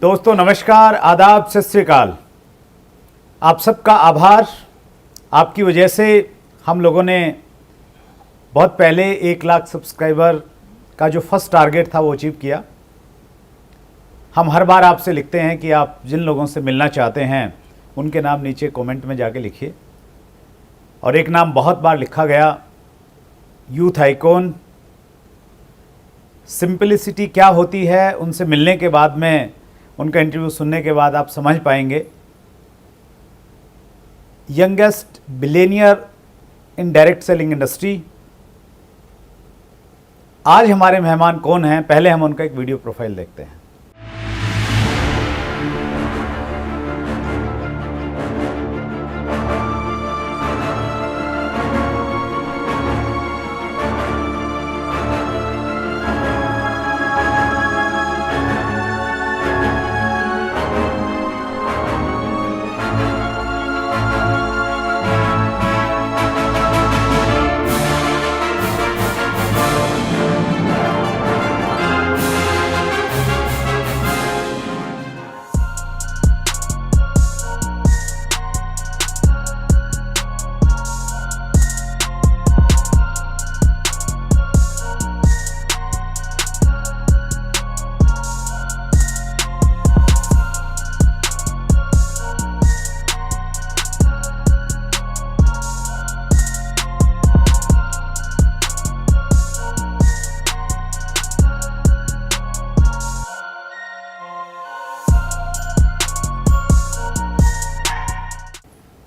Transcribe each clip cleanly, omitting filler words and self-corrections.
दोस्तों नमस्कार, आदाब, सत श्री अकाल। आप सबका आभार। आपकी वजह से हम लोगों ने बहुत पहले 1 लाख सब्सक्राइबर का जो फर्स्ट टारगेट था वो अचीव किया। हम हर बार आपसे लिखते हैं कि आप जिन लोगों से मिलना चाहते हैं उनके नाम नीचे कमेंट में जाके लिखिए, और एक नाम बहुत बार लिखा गया, यूथ आइकॉन। सिंपलिसिटी क्या होती है उनसे मिलने के बाद में, उनका इंटरव्यू सुनने के बाद आप समझ पाएंगे। Youngest billionaire in direct selling industry. आज हमारे मेहमान कौन हैं, पहले हम उनका एक वीडियो प्रोफाइल देखते हैं।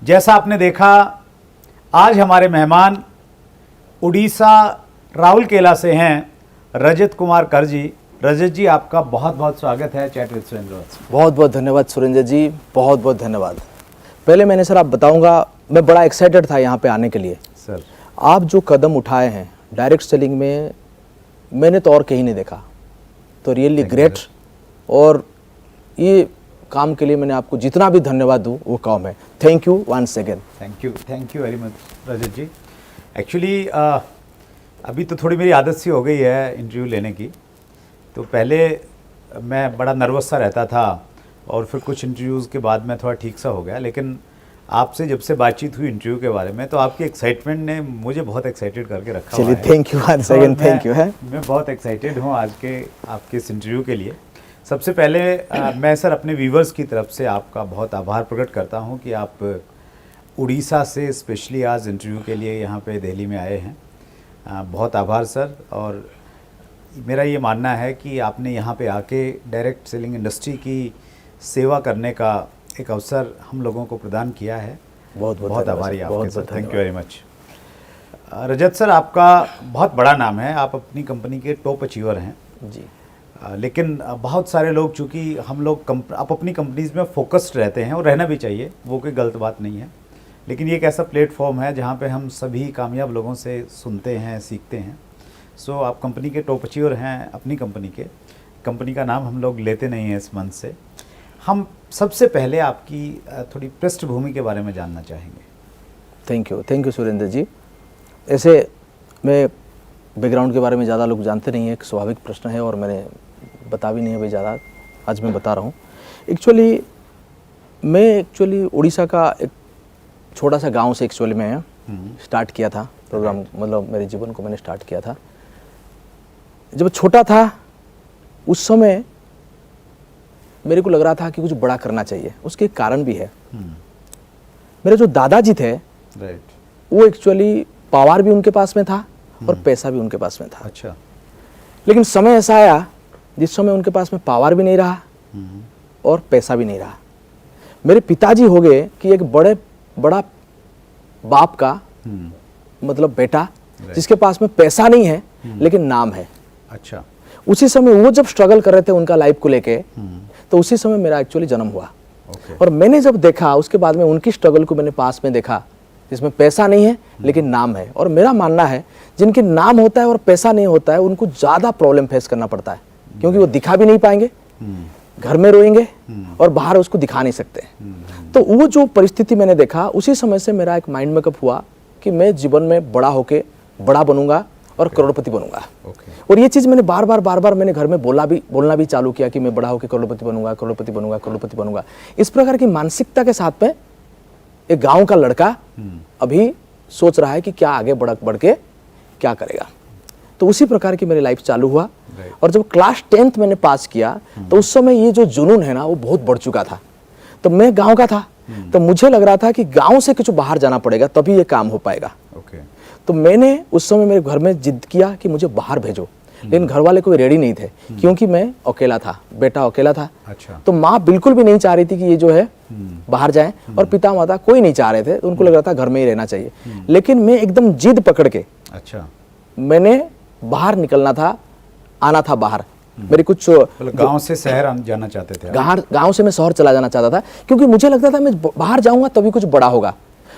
जैसा आपने देखा, आज हमारे मेहमान उड़ीसा राउरकेला से हैं रजत कुमार कर जी। रजत जी, आपका बहुत बहुत स्वागत है चैट विद सुरेंद्र। बहुत बहुत धन्यवाद सुरेंद्र जी, बहुत बहुत धन्यवाद। पहले मैंने सर आप बताऊंगा, मैं बड़ा एक्साइटेड था यहाँ पे आने के लिए। सर, आप जो कदम उठाए हैं डायरेक्ट सेलिंग में, मैंने तो और कहीं नहीं देखा, तो रियली ग्रेट। और ये काम के लिए मैंने आपको जितना भी धन्यवाद दूँ वो कम है। Thank you once again. Thank you very much Rajat ji. Actually अभी तो थोड़ी मेरी आदत सी हो गई है इंटरव्यू लेने की। तो पहले मैं बड़ा नर्वस सा रहता था, और फिर कुछ इंटरव्यूज़ के बाद मैं थोड़ा ठीक सा हो गया। लेकिन आपसे जब से बातचीत हुई इंटरव्यू के बारे में, तो आपकी एक्साइटमेंट ने मुझे बहुत एक्साइटेड करके रखा। चलिए, thank you once again, thank you है। मैं बहुत एक्साइटेड हूँ आज के आपके इस इंटरव्यू के लिए। सबसे पहले मैं सर अपने व्यूवर्स की तरफ से आपका बहुत आभार प्रकट करता हूं कि आप उड़ीसा से स्पेशली आज इंटरव्यू के लिए यहां पे दिल्ली में आए हैं। बहुत आभार सर। और मेरा ये मानना है कि आपने यहां पे आके डायरेक्ट सेलिंग इंडस्ट्री की सेवा करने का एक अवसर हम लोगों को प्रदान किया है। बहुत आभारी आपके sir. Thank you very much. Rajat sir, आपका बहुत बड़ा नाम है, आप अपनी कंपनी के टॉप अचीवर हैं जी। लेकिन बहुत सारे लोग, चूँकि हम लोग आप अपनी कंपनीज़ में फोकस्ड रहते हैं, और रहना भी चाहिए, वो कोई गलत बात नहीं है। लेकिन ये एक ऐसा प्लेटफॉर्म है जहाँ पे हम सभी कामयाब लोगों से सुनते हैं, सीखते हैं। सो आप कंपनी के टॉप अचीवर हैं अपनी कंपनी के। कंपनी का नाम हम लोग लेते नहीं हैं इस मंच से। हम सबसे पहले आपकी थोड़ी पृष्ठभूमि के बारे में जानना चाहेंगे। थैंक यू सुरेंद्र जी। ऐसे मैं बैकग्राउंड के बारे में ज़्यादा लोग जानते नहीं हैं, एक स्वाभाविक प्रश्न है, और मैंने बता भी नहीं है भाई ज़्यादा, आज मैं बता रहा हूँ। मैं उड़ीसा का एक छोटा सा गांव से मैं स्टार्ट किया था प्रोग्राम, मतलब मेरे जीवन को मैंने स्टार्ट किया था। जब छोटा था उस समय मेरे को लग रहा था कि कुछ बड़ा करना चाहिए। उसके कारण भी है, मेरे जो दादाजी थे वो एक्चुअली पावर भी उनके पास में था और पैसा भी उनके पास में था। अच्छा। लेकिन समय ऐसा आया जिस समय उनके पास में पावर भी नहीं रहा और पैसा भी नहीं रहा। मेरे पिताजी हो गए कि एक बड़ा बाप का मतलब बेटा, जिसके पास में पैसा नहीं है लेकिन नाम है। अच्छा। उसी समय वो जब स्ट्रगल कर रहे थे उनका लाइफ को लेके, तो उसी समय मेरा एक्चुअली जन्म हुआ। और मैंने जब देखा, उसके बाद में उनकी स्ट्रगल को मैंने पास में देखा, जिसमें पैसा नहीं है लेकिन नाम है। और मेरा मानना है जिनके नाम होता है और पैसा नहीं होता है उनको ज़्यादा प्रॉब्लम फेस करना पड़ता है, क्योंकि वो दिखा भी नहीं पाएंगे, घर में रोएंगे और बाहर उसको दिखा नहीं सकते। तो वो जो परिस्थिति मैंने देखा, उसी समय से मेरा एक माइंड मेकअप हुआ कि मैं जीवन में बड़ा होके बड़ा बनूंगा और करोड़पति बनूंगा। ओके। और ये चीज़ मैंने बार बार मैंने घर में बोलना भी चालू किया कि मैं बड़ा होकर करोड़पति बनूंगा, करोड़पति बनूंगा, करोड़पति बनूंगा। इस प्रकार की मानसिकता के साथ में एक गांव का लड़का अभी सोच रहा है कि क्या आगे बढ़ के क्या करेगा। तो उसी प्रकार की मेरी लाइफ चालू हुआ। और जब क्लास 10th मैंने पास किया तो उस समय ये जो जुनून है ना वो बहुत बढ़ चुका था। तो मैं गांव का था, तो मुझे लग रहा था कि गांव से कुछ बाहर जाना पड़ेगा तभी ये काम हो पाएगा। ओके। तो मैंने उस समय मेरे घर में जिद किया कि मुझे बाहर भेजो, लेकिन घर वाले कोई रेडी नहीं थे क्योंकि मैं अकेला था, बेटा अकेला था। अच्छा। तो माँ बिल्कुल भी नहीं चाह रही थी कि ये जो है बाहर जाए, और पिता माता कोई नहीं चाह रहे थे। उनको लग रहा था घर में ही रहना चाहिए। लेकिन मैं एकदम जिद पकड़ के अच्छा मैंने बाहर निकलना था, आना था बाहर। मेरी कुछ गांव से शहर जाना चाहते थे आप? गांव से मैं शहर चला जाना चाहता था क्योंकि मुझे लगता था मैं बाहर जाऊंगा तभी कुछ बड़ा होगा।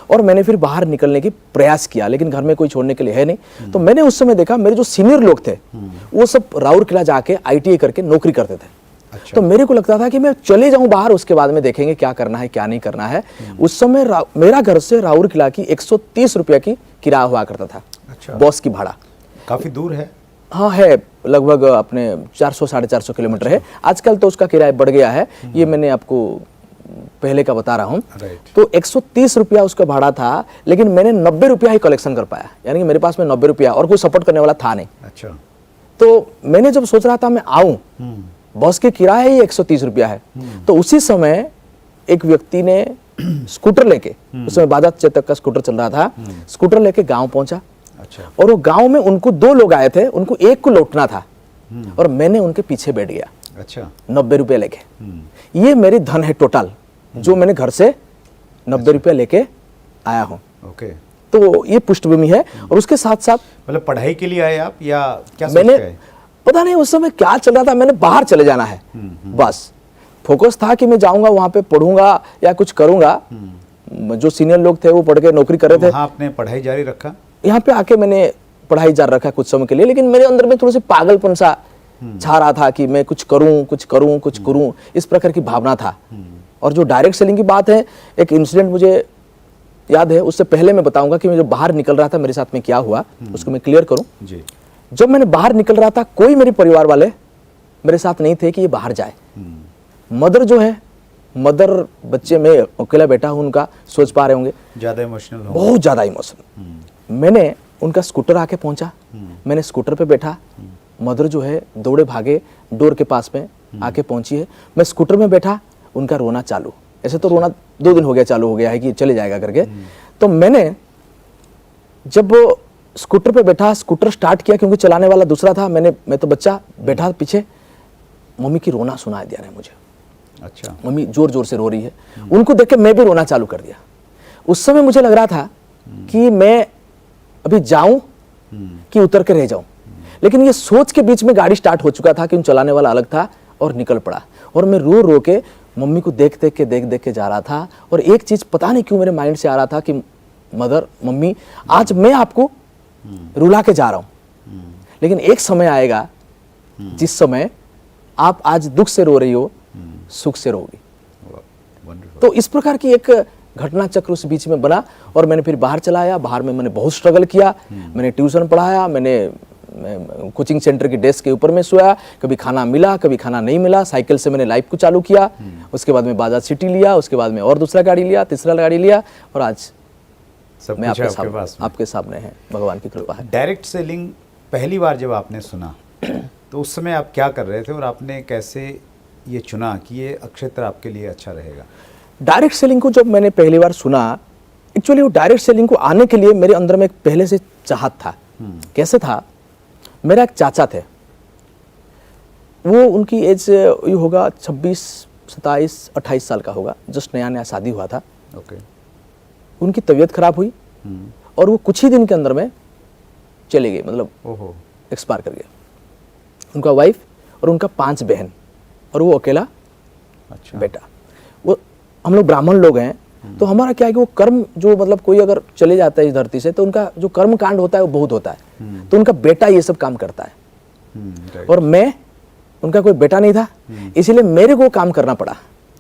और मैंने फिर बाहर निकलने की प्रयास किया, लेकिन घर में कोई छोड़ने के लिए है नहीं। तो मैंने उस समय देखा मेरे जो सीनियर लोग थे वो सब राउरकेला जाके ITI करके नौकरी करते थे। अच्छा। तो मेरे को लगता था कि मैं चले जाऊं बाहर, उसके बाद में देखेंगे क्या करना है क्या नहीं करना है। उस समय मेरा घर से राउरकेला की 130 रुपया की किराया हुआ करता था। अच्छा। बस की भाड़ा। काफी दूर है। हाँ है, लगभग अपने 400-450 किलोमीटर है। आजकल तो उसका किराया बढ़ गया है, ये मैंने आपको पहले का बता रहा हूँ। तो 130 रुपया उसका भाड़ा था, लेकिन मैंने 90 रुपया ही कलेक्शन कर पाया। यानी कि मेरे पास में 90 रुपया, और कोई सपोर्ट करने वाला था नहीं। अच्छा। तो मैंने जब सोच रहा था मैं आऊं, बस के किराया ही 130 रुपया है। तो उसी समय एक व्यक्ति ने स्कूटर लेके, उस समय बजाज चेतक का स्कूटर चल रहा था, स्कूटर लेके गांव पहुंचा। अच्छा। और वो गांव में उनको 2 लोग आए थे, उनको एक को लौटना था और मैंने उनके पीछे बैठ गया। अच्छा। 90 रुपये लेके। ये मेरी धन है टोटल, जो मैंने घर से 90 रुपये लेके आया हूँ। ओके। तो ये पृष्ठभूमि है। और उसके साथ साथ मतलब पढ़ाई के लिए आए आप या क्या सोच मैंने के आए? पता नहीं उस समय क्या चल रहा था, मैंने बाहर चले जाना है बस। फोकस था कि मैं जाऊंगा वहां पे पढ़ूंगा या कुछ करूंगा। जो सीनियर लोग थे वो पढ़ के नौकरी कर रहे थे। वहाँ आपने पढ़ाई जारी रखा? यहाँ पे आके मैंने पढ़ाई जारी रखा कुछ समय के लिए, लेकिन मेरे अंदर में थोड़ा सा पागलपन सा छा रहा था कि मैं कुछ करूं, इस प्रकार की भावना था। और जो डायरेक्ट सेलिंग की बात है, एक इंसिडेंट मुझे याद है, उससे पहले मैं बताऊंगा कि मैं जो बाहर निकल रहा था मेरे साथ में क्या हुआ, उसको मैं क्लियर करूं। जी। जब मैंने बाहर निकल रहा था, कोई मेरे परिवार वाले मेरे साथ नहीं थे कि ये बाहर जाए। मदर जो है, मदर बच्चे में अकेला बेटा हूं, उनका सोच पा रहे होंगे, ज्यादा इमोशनल हो? बहुत ज्यादा इमोशनल। मैंने उनका स्कूटर आके पहुंचा, मैंने स्कूटर पे बैठा, मदर जो है दौड़े भागे डोर के पास में आके पहुंची है। मैं स्कूटर में बैठा, उनका रोना चालू। ऐसे तो रोना 2 दिन हो गया चालू हो गया है कि चले जाएगा करके। तो मैंने जब स्कूटर पे बैठा, स्कूटर स्टार्ट किया, क्योंकि चलाने वाला दूसरा था, मैं तो बच्चा बैठा पीछे, मम्मी की रोना सुनाई दिया रहा है मुझे। अच्छा। मम्मी जोर जोर से रो रही है। उनको देख के मैं भी रोना चालू कर दिया। उस समय मुझे लग रहा था कि मैं अभी जाऊं कि उतर के रह जाऊं, लेकिन ये सोच के बीच में गाड़ी स्टार्ट हो चुका था कि चलाने वाला अलग था और निकल पड़ा। और मैं रो रो के मम्मी को देख देख के जा रहा था। और एक चीज पता नहीं क्यों मेरे माइंड से आ रहा था कि मम्मी आज मैं आपको रुला के जा रहा हूं, लेकिन एक समय आएगा जिस समय आप आज दुख से रो रही हो, सुख से रोगी। तो इस प्रकार की एक घटना चक्र उस बीच में बना। और मैंने फिर बाहर चला आया। बाहर में मैंने बहुत स्ट्रगल किया, मैंने ट्यूशन पढ़ाया, मैंने कोचिंग सेंटर की डेस्क के ऊपर में सोया, कभी खाना मिला कभी खाना नहीं मिला। साइकिल से मैंने लाइफ को चालू किया। उसके बाद में बजाज सिटी लिया, उसके बाद में और दूसरा गाड़ी लिया, तीसरा गाड़ी लिया, और आज सब मैं कुछ आपके सामने है। भगवान की कृपा है। डायरेक्ट सेलिंग पहली बार जब आपने सुना तो उस समय आप क्या कर रहे थे और आपने कैसे ये चुना कि ये क्षेत्र आपके लिए अच्छा रहेगा? डायरेक्ट सेलिंग को जब मैंने पहली बार सुना, एक्चुअली वो डायरेक्ट सेलिंग को आने के लिए मेरे अंदर में एक पहले से चाहत था। कैसे था? मेरा एक चाचा थे, वो उनकी एज ये होगा 26, 27, 28 साल का होगा, जस्ट नया नया शादी हुआ था। ओके। उनकी तबीयत खराब हुई और वो कुछ ही दिन के अंदर में चले गए, मतलब ओहो, एक्सपायर कर गए। उनका वाइफ और उनका 5 बहन और वो अकेला अच्छा बेटा। वो हम लोग ब्राह्मण लोग हैं, तो हमारा क्या है कि वो कर्म जो, मतलब कोई अगर चले जाता है इस धरती से तो उनका जो कर्म कांड होता है वो बहुत होता है। तो उनका बेटा ये सब काम करता है। राइट। और मैं, उनका कोई बेटा नहीं था, इसीलिए मेरे को काम करना पड़ा।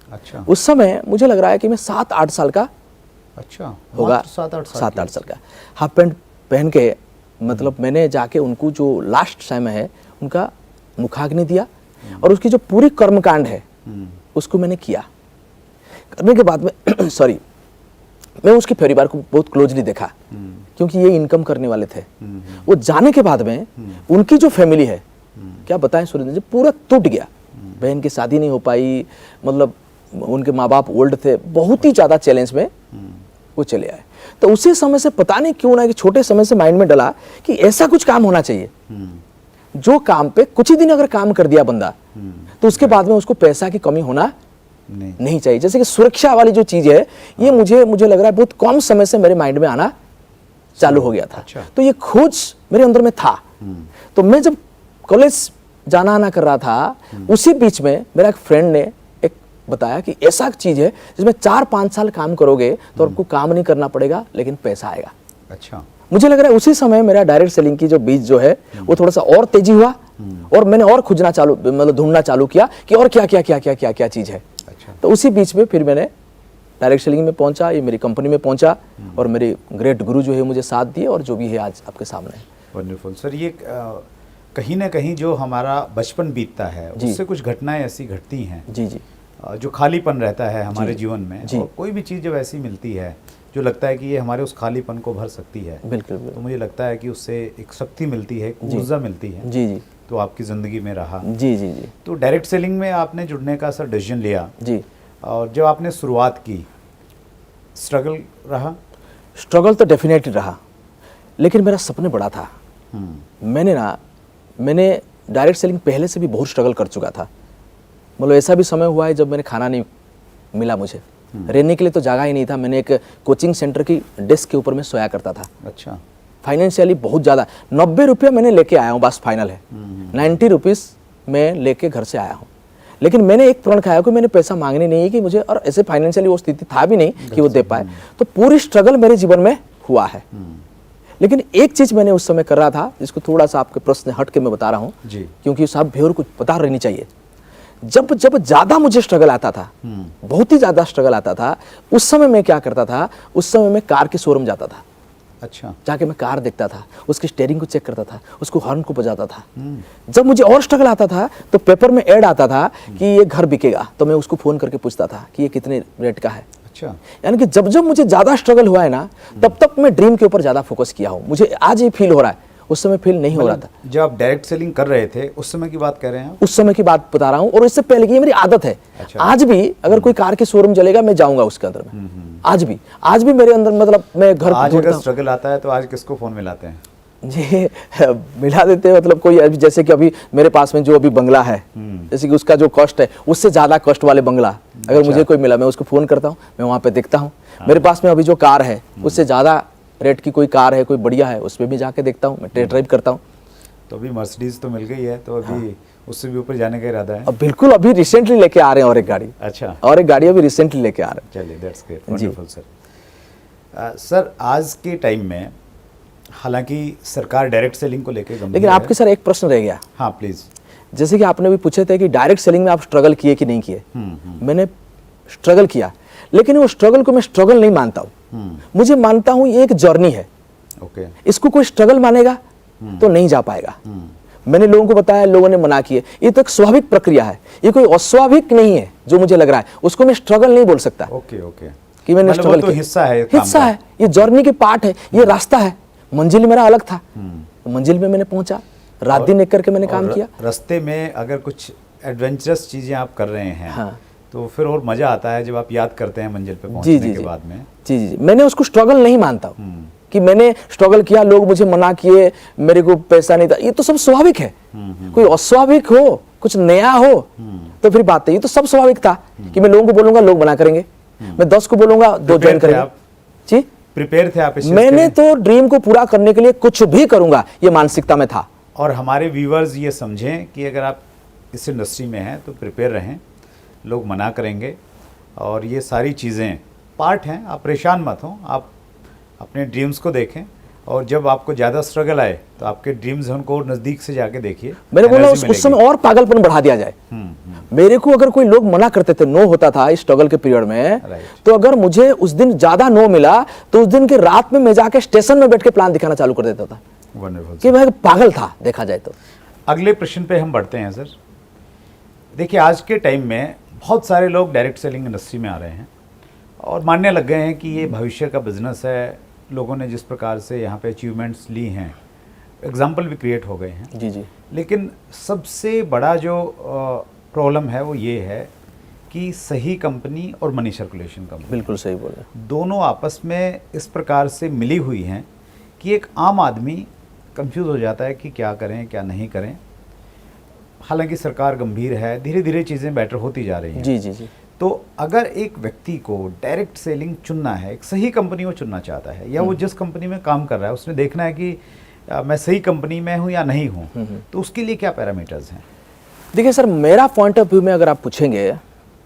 अच्छा। उस समय मुझे लग रहा है कि मैं 7-8 साल का अच्छा होगा, मात्र 7-8 साल 7-8 साल का। हाफ पैंट पहन के मतलब मैंने जाके उनको जो लास्ट समय है उनका मुखाग्नि दिया और उसकी जो पूरी कर्मकांड है उसको मैंने किया। करने के बाद में सॉरी, मैं उसके परिवार को बहुत क्लोजली देखा क्योंकि ये इनकम करने वाले थे। वो जाने के बाद में उनकी जो फैमिली है, क्या बताएं सुरेंद्र जी, पूरा टूट गया। बहन की शादी नहीं हो पाई, मतलब उनके माँ बाप ओल्ड थे, बहुत ही ज़्यादा चैलेंज में वो चले आए। तो उसी समय से पता नहीं क्यों ना कि छोटे समय से माइंड में डला कि ऐसा कुछ काम होना चाहिए जो काम पे कुछ ही दिन अगर काम कर दिया बंदा तो उसके बाद में उसको पैसा की कमी होना नहीं चाहिए। जैसे कि सुरक्षा वाली जो चीज है ये मुझे लग रहा है बहुत कम समय से मेरे माइंड में आना चालू हो गया था। अच्छा। तो ये खोज मेरे अंदर में था। तो मैं जब कॉलेज जाना आना कर रहा था उसी बीच में मेरा एक फ्रेंड ने एक बताया कि ऐसा चीज है जिसमें 4-5 साल काम करोगे तो आपको काम नहीं करना पड़ेगा लेकिन पैसा आएगा। अच्छा। मुझे लग रहा है उसी समय मेरा डायरेक्ट सेलिंग की जो बीज जो है वो थोड़ा सा और तेजी हुआ और मैंने और खोजना चालू, मतलब ढूंढना चालू किया कि और क्या क्या क्या क्या क्या क्या चीज है। अच्छा। तो उसी बीच में फिर मैंने डायरेक्ट सेलिंग में पहुंचा, ये मेरी कंपनी में पहुंचा और मेरे ग्रेट गुरु जो है मुझे साथ दिए और जो भी है आज आपके सामने। Wonderful sir. ये कहीं ना कहीं जो हमारा बचपन बीतता है उससे कुछ घटनाएं ऐसी घटती हैं जी जी, जो खालीपन रहता है हमारे जीवन में, जी। और कोई भी चीज़ जब ऐसी मिलती है जो लगता है कि ये हमारे उस खालीपन को भर सकती है, बिल्कुल तो बिल्कुल, मुझे लगता है कि उससे एक शक्ति मिलती है, एक ऊर्जा मिलती है। जी जी तो आपकी ज़िंदगी में रहा। जी जी जी तो डायरेक्ट सेलिंग में आपने जुड़ने का सर डिसीजन लिया, जी। और जब आपने शुरुआत की स्ट्रगल रहा? स्ट्रगल तो डेफिनेटली रहा, लेकिन मेरा सपने बड़ा था। मैंने डायरेक्ट सेलिंग पहले से भी बहुत स्ट्रगल कर चुका था। मतलब ऐसा भी समय हुआ है जब मैंने खाना नहीं मिला, मुझे रहने के लिए तो जगह ही नहीं था। मैंने एक कोचिंग सेंटर की डेस्क के ऊपर में सोया करता था। अच्छा। फाइनेंशियली बहुत ज़्यादा 90 रुपये मैंने लेके आया हूँ, बस फाइनल है। 90 रुपीज़ मैं लेके घर से आया हूँ, लेकिन मैंने एक प्रण खाया कि मैंने पैसा मांगने नहीं है कि मुझे, और ऐसे फाइनेंशियली वो स्थिति था भी नहीं कि वो दे पाए। तो पूरी स्ट्रगल मेरे जीवन में हुआ है। लेकिन एक चीज़ मैंने उस समय कर रहा था जिसको थोड़ा सा आपके प्रश्न हट के मैं बता रहा हूँ, क्योंकि साहब व्यूअर को पता रहनी चाहिए। जब ज़्यादा मुझे स्ट्रगल आता था, बहुत ही ज़्यादा स्ट्रगल आता था, उस समय मैं क्या करता था, उस समय मैं कार के शोरूम जाता था। अच्छा। जाके मैं कार देखता था, उसकी स्टीयरिंग को चेक करता था, उसको हॉर्न को बजाता था। जब मुझे और स्ट्रगल आता था तो पेपर में ऐड आता था कि ये घर बिकेगा, तो मैं उसको फ़ोन करके पूछता था कि ये कितने रेट का है। अच्छा। यानी कि जब जब मुझे ज़्यादा स्ट्रगल हुआ है ना, तब तक मैं ड्रीम के ऊपर ज़्यादा फोकस किया हूँ। मुझे आज ये फील हो रहा है, उस समय फील नहीं हो रहा था। जब आप डायरेक्ट सेलिंग कर रहे थे उस समय की बात कर रहे हैं आप? उस समय की बात बता रहा हूँ, और इससे पहले की ये मेरी आदत है। अच्छा। आज भी अगर कोई कार के शोरूम चलेगा मैं जाऊंगा उसके अंदर में। आज भी मेरे अंदर, मतलब मैं घर आज अगर स्ट्रगल आता है तो आज किसको फोन मिलाते हैं? ये मिला देते हैं, मतलब कोई अभी, जैसे कि अभी मेरे पास में जो अभी बंगला है, जैसे कि उसका जो कॉस्ट है उससे ज़्यादा कॉस्ट वाले बंगला अगर मुझे कोई मिला, मैं उसको फ़ोन करता हूँ, मैं वहाँ पे देखता हूँ। मेरे पास में अभी जो कार है उससे ज़्यादा रेट की कोई कार है, कोई बढ़िया है, उस पर भी जाके देखता हूँ, मैं टेस्ट ड्राइव करता हूँ। तो अभी मर्सिडीज तो मिल गई है, तो अभी उससे भी ऊपर जाने का इरादा है? अब बिल्कुल, अभी रिसेंटली लेके आ रहे हैं और एक गाड़ी। अच्छा। और एक गाड़ी अभी रिसेंटली लेके आ रहे हैं। चलिए, that's great, wonderful sir. Sir आज के टाइम में हालांकि सरकार डायरेक्ट सेलिंग को लेके गंभीर लेकिन आपके सर एक प्रश्न रह गया। हाँ प्लीज। जैसे कि आपने भी पूछे थे कि डायरेक्ट सेलिंग में आप स्ट्रगल किए कि नहीं किए। मैंने स्ट्रगल किया, लेकिन वो स्ट्रगल को मैं स्ट्रगल नहीं मानता हूँ। मुझे मानता हूँ ये एक जर्नी है। ओके। इसको कोई स्ट्रगल मानेगा तो नहीं जा पाएगा। मैंने लोगों को बताया, लोगों ने मना किए। ये तो एक स्वाभाविक प्रक्रिया है, ये कोई अस्वाभाविक नहीं है। जो मुझे लग रहा है उसको मैं स्ट्रगल नहीं बोल सकता। Okay okay. कि मैंने मतलब स्ट्रगल वो तो किया। हिस्सा है, हिस्सा है, ये जर्नी के पार्ट है, ये रास्ता है। मंजिल मेरा अलग था, तो मंजिल में मैंने पहुंचा, रात दिन एक करके मैंने काम किया। रास्ते में अगर कुछ एडवेंचरस चीजें आप कर रहे हैं, हाँ, तो फिर और मजा आता है जब आप याद करते हैं मंजिल पे पहुंचने के बाद में। जी जी, मैंने उसको स्ट्रगल नहीं मानता हूँ कि मैंने स्ट्रगल किया, लोग मुझे मना किए, मेरे को पैसा नहीं था। ये तो सब स्वाभाविक है। कोई अस्वाभाविक हो, कुछ नया हो तो फिर बात है। ये तो सब स्वाभाविक था कि मैं लोगों को बोलूंगा, लोग मना करेंगे। मैं 10 को बोलूंगा, 2 ज्वाइन करेंगे। जी, प्रिपेयर थे आप इस चीज़ के मैंने लिए? तो ड्रीम को पूरा करने के लिए कुछ भी करूंगा, ये मानसिकता में था। और हमारे व्यूवर्स ये समझें कि अगर आप इस इंडस्ट्री में हैं तो प्रिपेयर रहें। लोग मना करेंगे और ये सारी चीज़ें पार्ट हैं, आप परेशान मत हों। आप अपने ड्रीम्स को देखें, और जब आपको ज़्यादा स्ट्रगल आए तो आपके ड्रीम्स उनको और नज़दीक से जाके देखिए। मैंने बोला उस समय और पागलपन बढ़ा दिया जाए। मेरे को अगर कोई लोग मना करते थे, नो होता था इस स्ट्रगल के पीरियड में, तो अगर मुझे उस दिन ज़्यादा नो मिला तो उस दिन की रात में मैं जाके स्टेशन में बैठ के प्लान दिखाना चालू कर देता था। वंडरफुल। कि वह पागल था देखा जाए तो। अगले प्रश्न पे हम बढ़ते हैं सर। देखिए आज के टाइम में बहुत सारे लोग डायरेक्ट सेलिंग इंडस्ट्री में आ रहे हैं और मानने लग गए हैं कि ये भविष्य का बिजनेस है। लोगों ने जिस प्रकार से यहाँ पे अचीवमेंट्स ली हैं, एग्जाम्पल भी क्रिएट हो गए हैं। जी जी। लेकिन सबसे बड़ा जो प्रॉब्लम है वो ये है कि सही कंपनी और मनी सर्कुलेशन कंपनी बिल्कुल सही बोले। दोनों आपस में इस प्रकार से मिली हुई हैं कि एक आम आदमी कंफ्यूज हो जाता है कि क्या करें क्या नहीं करें। हालांकि सरकार गंभीर है, धीरे धीरे चीज़ें बेटर होती जा रही हैं। जी जी जी। तो अगर एक व्यक्ति को डायरेक्ट सेलिंग चुनना है, एक सही कंपनी वो चुनना चाहता है, या वो जिस कंपनी में काम कर रहा है उसने देखना है कि मैं सही कंपनी में हूँ या नहीं हूँ, तो उसके लिए क्या पैरामीटर्स हैं? देखिए सर, मेरा पॉइंट ऑफ व्यू में अगर आप पूछेंगे,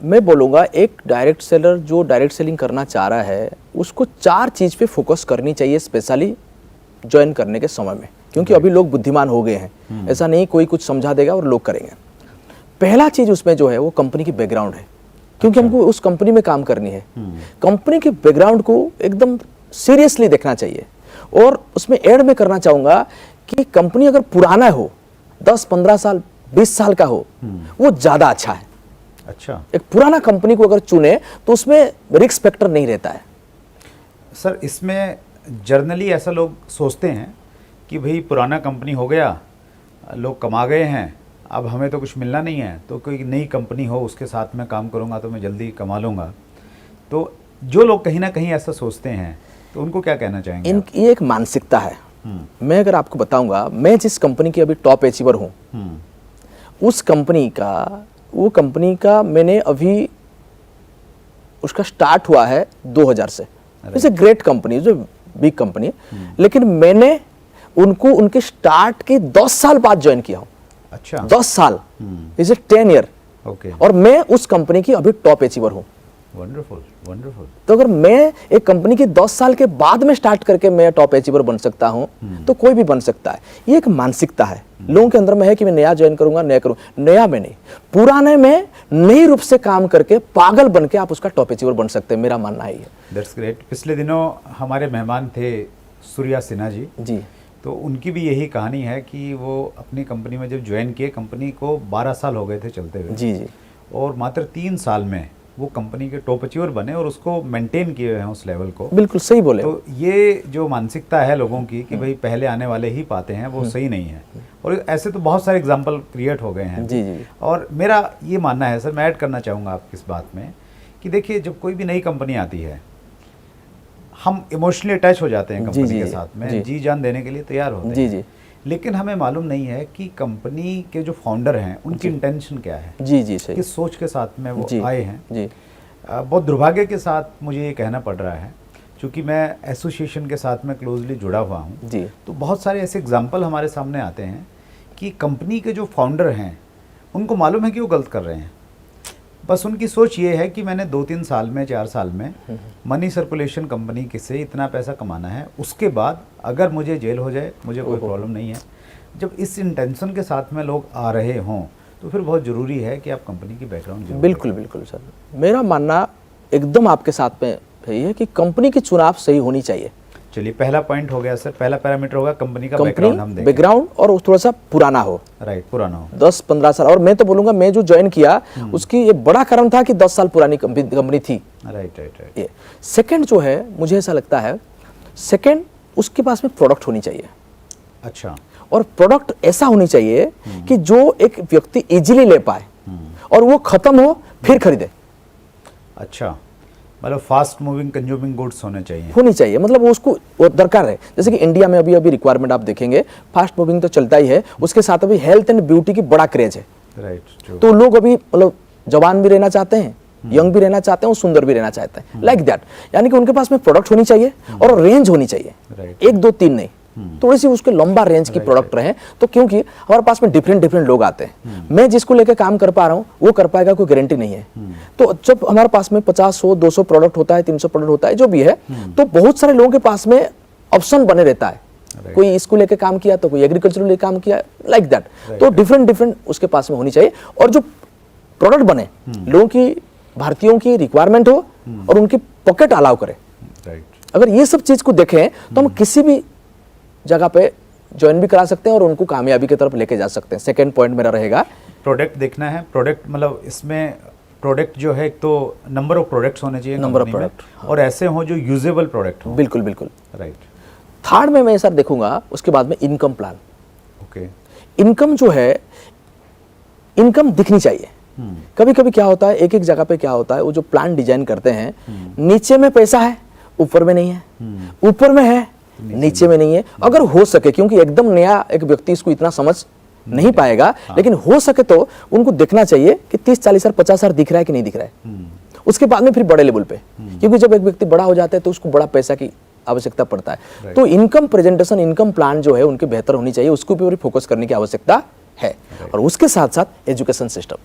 मैं बोलूँगा एक डायरेक्ट सेलर जो डायरेक्ट सेलिंग करना चाह रहा है उसको 4 चीज़ पे फोकस करनी चाहिए, स्पेशली ज्वाइन करने के समय में, क्योंकि अभी लोग बुद्धिमान हो गए हैं। ऐसा नहीं कोई कुछ समझा देगा और लोग करेंगे। पहला चीज़ उसमें जो है वो कंपनी की बैकग्राउंड है, क्योंकि हमको उस कंपनी में काम करनी है। कंपनी के बैकग्राउंड को एकदम सीरियसली देखना चाहिए। और उसमें ऐड में करना चाहूँगा कि कंपनी अगर पुराना हो, 10-15 साल 20 साल का हो, वो ज़्यादा अच्छा है। अच्छा, एक पुराना कंपनी को अगर चुने तो उसमें रिस्क फैक्टर नहीं रहता है। सर इसमें जर्नली ऐसा लोग सोचते हैं कि भाई पुराना कंपनी हो गया, लोग कमा गए हैं, अब हमें तो कुछ मिलना नहीं है, तो कोई नई कंपनी हो उसके साथ में काम करूँगा तो मैं जल्दी कमा लूँगा। तो जो लोग कहीं ना कहीं ऐसा सोचते हैं तो उनको क्या कहना चाहेंगे आप? ये एक मानसिकता है। मैं अगर आपको बताऊंगा, मैं जिस कंपनी की अभी टॉप अचीवर हूँ, उस वो कंपनी का मैंने अभी उसका स्टार्ट हुआ है 2000 से। इट्स ए ग्रेट कंपनी, जो बिग कंपनी है, लेकिन मैंने उनको उनके स्टार्ट के 10 साल बाद ज्वाइन किया हूँ। अच्छा, 10 साल, इज ए 10 ईयर। ओके, और मैं उस कंपनी की अभी टॉप अचीवर हूँ। Wonderful wonderful. तो अगर मैं एक कंपनी की 10 साल के बाद में स्टार्ट करके मैं टॉप अचीवर बन सकता हूं, तो कोई भी बन सकता है। ये एक मानसिकता है लोगों के अंदर में है कि मैं नया ज्वाइन करूंगा, नया करूंगा। नया में नहीं, पुराने में नई रूप से काम करके पागल बन के आप उसका टॉप अचीवर बन सकते हैं। मेरा मानना है ये। That's great. पिछले दिनों हमारे मेहमान थे सूर्या सिन्हा जी। जी। तो उनकी भी यही कहानी है कि वो अपनी कंपनी में जब ज्वाइन किए, कंपनी को 12 साल हो गए थे चलते हुए। जी जी। और मात्र 3 साल में वो कंपनी के टॉप अचीवर बने और उसको मेंटेन किए हुए हैं उस लेवल को। बिल्कुल सही बोले। तो ये जो मानसिकता है लोगों की कि भाई पहले आने वाले ही पाते हैं, वो सही नहीं है। और ऐसे तो बहुत सारे एग्जाम्पल क्रिएट हो गए हैं। जी जी। और मेरा ये मानना है सर, मैं ऐड करना चाहूँगा आपकी इस बात में कि देखिए जब कोई भी नई कंपनी आती है, हम इमोशनली अटैच हो जाते हैं कंपनी के साथ में, जी जान देने के लिए तैयार होते हैं। जी जी। लेकिन हमें मालूम नहीं है कि कंपनी के जो फाउंडर हैं उनकी इंटेंशन क्या है, जी जी सही। किस सोच के साथ में वो जी आए हैं। जी। बहुत दुर्भाग्य के साथ मुझे ये कहना पड़ रहा है, क्योंकि मैं एसोसिएशन के साथ में क्लोजली जुड़ा हुआ हूँ। जी। तो बहुत सारे ऐसे एग्जाम्पल हमारे सामने आते हैं कि कंपनी के जो फाउंडर हैं उनको मालूम है कि वो गलत कर रहे हैं, बस उनकी सोच ये है कि मैंने 2-3 साल में 4 साल में मनी सर्कुलेशन कंपनी से इतना पैसा कमाना है, उसके बाद अगर मुझे जेल हो जाए मुझे कोई प्रॉब्लम नहीं है। जब इस इंटेंशन के साथ में लोग आ रहे हों तो फिर बहुत ज़रूरी है कि आप कंपनी की बैकग्राउंड जरूर बिल्कुल बिल्कुल सर, मेरा मानना एकदम आपके साथ में यही है कि कंपनी की चुनाव सही होनी चाहिए। चलिए, पहला पॉइंट हो गया सर, पहला पैरामीटर होगा कंपनी का बैकग्राउंड। हम देखें बैकग्राउंड और थोड़ा सा पुराना हो। राइट, पुराना हो 10-15 साल। और मैं तो बोलूंगा, मैं जो ज्वाइन किया उसकी ये बड़ा कारण था कि 10 साल पुरानी कंपनी थी। Right right right. ये सेकंड जो है, मुझे ऐसा लगता है, सेकंड उसके पास में प्रोडक्ट होनी चाहिए। अच्छा, और प्रोडक्ट ऐसा होनी चाहिए कि जो एक व्यक्ति इजीली ले पाए और वो खत्म हो फिर खरीदे। अच्छा, मतलब फास्ट मूविंग कंज्यूमिंग गुड्स होने चाहिए। मतलब उसको वो दरकार है। जैसे कि इंडिया में अभी रिक्वायरमेंट आप देखेंगे, फास्ट मूविंग तो चलता ही है, उसके साथ अभी हेल्थ एंड ब्यूटी की बड़ा क्रेज है। राइट। तो लोग अभी मतलब जवान भी रहना चाहते हैं, यंग भी रहना चाहते हैं और सुंदर भी रहना चाहते हैं, लाइक दैट। यानी कि उनके पास में प्रोडक्ट होनी चाहिए और रेंज होनी चाहिए, 1 2 3 नहीं, थोड़ी सी उसके लंबा रेंज की प्रोडक्ट रहे। तो क्योंकि हमारे पास में डिफरेंट लोग आते हैं, मैं जिसको लेकर काम कर पा रहा हूँ वो कर पाएगा, कोई गारंटी नहीं है। तो जब हमारे पास में 50 100 200 प्रोडक्ट होता है, 300 प्रोडक्ट होता है, जो भी है, तो बहुत सारे लोगों के पास में ऑप्शन बने रहता है। कोई इसको लेकर काम किया तो कोई एग्रीकल्चर लेकर काम किया, लाइक दैट। तो डिफरेंट उसके पास में होनी चाहिए। और जो प्रोडक्ट बने लोगों की, भारतीयों की रिक्वायरमेंट हो और उनकी पॉकेट अलाउ करे। राइट। अगर ये सब चीज को देखें तो हम किसी भी जगह पे ज्वाइन भी करा सकते हैं और उनको कामयाबी की तरफ लेके जा सकते हैं। सेकेंड पॉइंट मेरा रहेगा प्रोडक्ट देखना है। प्रोडक्ट मतलब इसमें प्रोडक्ट जो है, एक तो नंबर ऑफ प्रोडक्ट्स होने चाहिए नंबर ऑफ कंपनी में, प्रोडक्ट, और ऐसे हों जो यूजेबल प्रोडक्ट हो। बिल्कुल बिल्कुल। राइट। थर्ड में मैं सर देखूंगा उसके बाद में इनकम प्लान। ओके। इनकम जो है, इनकम दिखनी चाहिए। कभी कभी क्या होता है, एक एक जगह पे क्या होता है, वो जो प्लान डिजाइन करते हैं, नीचे में पैसा है ऊपर में नहीं है, ऊपर में है नीचे में नहीं है। अगर हो सके, क्योंकि एकदम नया एक व्यक्ति इसको इतना समझ नहीं पाएगा, लेकिन हो सके तो उनको देखना चाहिए कि 30-40,000 50,000 दिख रहा है कि नहीं दिख रहा है। उसके बाद में फिर बड़े लेवल पे, क्योंकि जब एक व्यक्ति बड़ा हो जाता है तो उसको बड़ा पैसा की आवश्यकता पड़ता है। तो इनकम प्रेजेंटेशन, इनकम प्लान जो है उनके बेहतर होनी चाहिए, उसको भी फोकस करने की आवश्यकता है। और उसके साथ साथ एजुकेशन सिस्टम।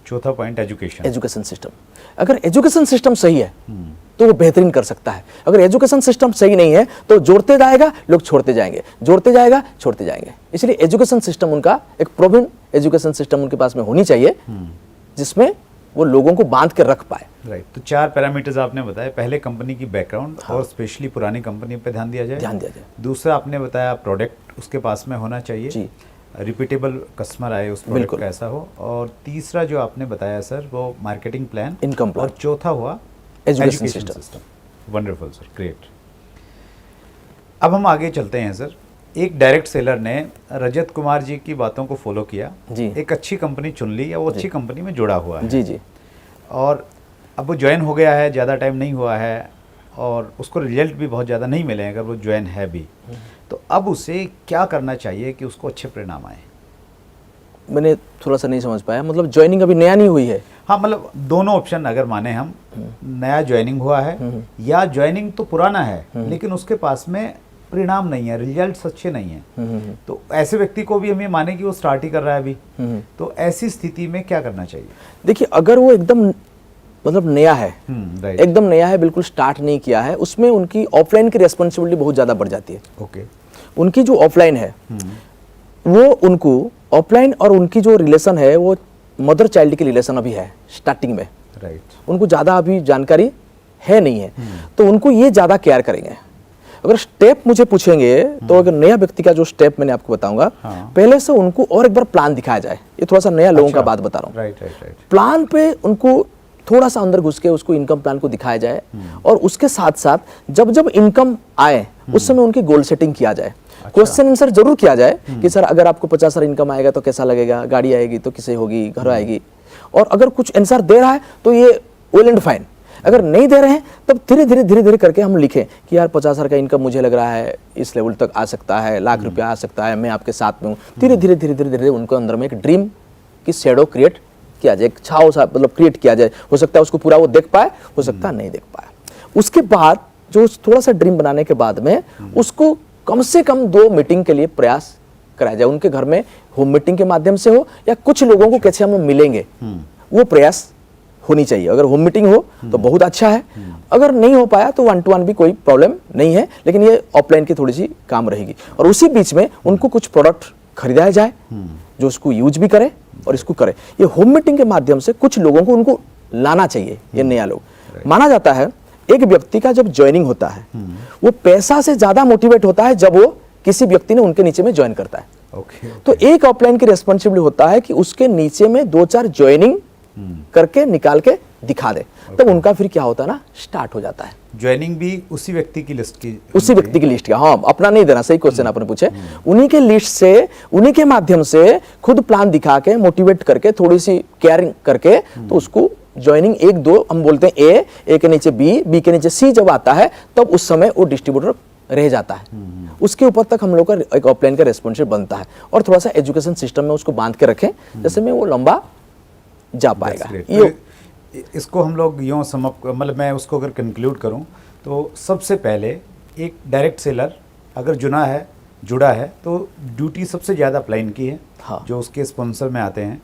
चौथा पॉइंट एजुकेशन। एजुकेशन सिस्टम, अगर एजुकेशन सिस्टम सही है तो वो बेहतरीन कर सकता है। अगर एजुकेशन सिस्टम सही नहीं है तो जोड़ते जाएगा, लोग छोड़ते जाएंगे, जोड़ते जाएगा, छोड़ते जाएंगे। इसलिए एजुकेशन सिस्टम उनका एक प्रोवन एजुकेशन सिस्टम उनके पास में होनी चाहिए, जिसमें वो लोगों को बांध के रख पाए। राइट। तो 4 पैरामीटर्स आपने बताए। पहले कंपनी की बैकग्राउंड, और स्पेशली पुरानी कंपनी पे ध्यान दिया जाए। दूसरा आपने बताया प्रोडक्ट उसके पास में होना चाहिए जी, रिपीटेबल कस्टमर आए उस प्रोडक्ट का ऐसा हो। और तीसरा जो आपने बताया सर, वो मार्केटिंग प्लान, इनकम प्लान। और चौथा हुआ education system. System. Wonderful sir, great. अब हम आगे चलते हैं सर। एक डायरेक्ट सेलर ने रजत कुमार जी की बातों को फॉलो किया जी, एक अच्छी कंपनी चुन ली, या वो अच्छी कंपनी में जुड़ा हुआ है जी जी, और अब वो ज्वाइन हो गया है, ज़्यादा टाइम नहीं हुआ है, और उसको रिजल्ट भी बहुत ज़्यादा नहीं मिले अगर वो ज्वाइन है भी, तो अब उसे क्या करना चाहिए कि उसको अच्छे परिणाम आए? मैंने थोड़ा सा नहीं समझ पाया, मतलब ज्वाइनिंग अभी नया नहीं हुई है। हाँ, मतलब दोनों ऑप्शन अगर माने हम, नया ज्वाइनिंग हुआ है या ज्वाइनिंग तो पुराना है लेकिन उसके पास में परिणाम नहीं है, रिजल्ट्स अच्छे नहीं है, तो ऐसे व्यक्ति को भी हम ये माने कि वो स्टार्ट ही कर रहा है अभी, तो ऐसी स्थिति में क्या करना चाहिए? देखिए, अगर वो एकदम मतलब नया है, राइट, एकदम नया है, बिल्कुल स्टार्ट नहीं किया है, उसमें उनकी ऑफलाइन की रिस्पॉन्सिबिलिटी बहुत ज़्यादा बढ़ जाती है। ओके। उनकी जो ऑफलाइन है वो उनको ऑफलाइन, और उनकी जो रिलेशन है वो मदर चाइल्ड की रिलेशन अभी है स्टार्टिंग में, राइट, उनको ज़्यादा अभी जानकारी है नहीं है, तो उनको ये ज़्यादा केयर करेंगे। अगर स्टेप मुझे पूछेंगे तो अगर नया व्यक्ति का जो स्टेप मैंने आपको बताऊंगा, पहले से उनको और एक बार प्लान दिखाया जाए। ये थोड़ा सा नया लोगों का बात बता रहा हूँ। Right right right. प्लान पे उनको थोड़ा सा अंदर घुस के उसको इनकम प्लान को दिखाया जाए, और उसके साथ साथ जब जब इनकम आए उस समय उनकी गोल सेटिंग किया जाए। क्वेश्चन आंसर जरूर किया जाए कि सर अगर आपको 50,000 इनकम आएगा तो कैसा लगेगा, गाड़ी आएगी तो किसे होगी, घर आएगी, और अगर कुछ आंसर दे रहा है तो ये वेल एंड फाइन, अगर नहीं दे रहे हैं तब धीरे धीरे करके हम लिखें कि यार 50,000 का इनकम मुझे लग रहा है इस लेवल तक आ सकता है, लाख रुपया आ सकता है, मैं आपके साथ में हूँ। धीरे धीरे उनको अंदर में एक ड्रीम की शेडो क्रिएट किया जाए, एक छाव सा मतलब क्रिएट किया जाए। हो सकता है उसको पूरा वो देख पाए, हो सकता है नहीं देख पाए। उसके बाद जो थोड़ा सा ड्रीम बनाने के बाद में उसको कम से कम 2 मीटिंग के लिए प्रयास कराया जाए, उनके घर में होम मीटिंग के माध्यम से हो या कुछ लोगों को कैसे हम मिलेंगे, वो प्रयास होनी चाहिए। अगर होम मीटिंग हो तो बहुत अच्छा है, अगर नहीं हो पाया तो 1 to 1 भी कोई प्रॉब्लम नहीं है, लेकिन ये ऑफलाइन की थोड़ी सी काम रहेगी। और उसी बीच में उनको कुछ प्रोडक्ट खरीदाया जाए जो उसको यूज भी करे और इसको करे। ये होम मीटिंग के माध्यम से कुछ लोगों को उनको लाना चाहिए, ये नया लोग। माना जाता है एक व्यक्ति का जब ज्वाइनिंग होता है वो पैसा से ज्यादा मोटिवेट होता है जब वो किसी व्यक्ति ने उनके नीचे में ज्वाइन करता है। तो एक ऑफलाइन की रेस्पॉन्सिबिलिटी होता है कि उसके नीचे में 2-4 ज्वाइनिंग करके निकाल के दिखा दे, तब उनका फिर क्या होता है ना, स्टार्ट हो जाता है। ज्वाइनिंग भी उसी व्यक्ति की लिस्ट की, उसी व्यक्ति की लिस्ट का, हाँ, अपना नहीं देना। सही क्वेश्चन आपने पूछे। उन्हीं के लिस्ट से, उन्हीं के माध्यम से खुद प्लान दिखा के मोटिवेट करके थोड़ी सी केयरिंग करके तो उसको ज्वाइनिंग 1-2 हम बोलते हैं, ए के नीचे बी के नीचे सी जब आता है तब उस समय वो डिस्ट्रीब्यूटर रह जाता है। उसके ऊपर तक हम लोग का एक ऑफलाइन का रेस्पॉन्सिबिलिटी बनता है, और थोड़ा सा एजुकेशन सिस्टम में उसको बांध के रखें जैसे में वो लंबा जा पाएगा। ये इसको हम लोग यूँ मतलब मैं उसको अगर कंक्लूड करूं तो सबसे पहले एक डायरेक्ट सेलर अगर जुड़ा है तो ड्यूटी सबसे ज़्यादा अप्लाई इनकी है। हाँ। जो उसके स्पॉन्सर में आते हैं,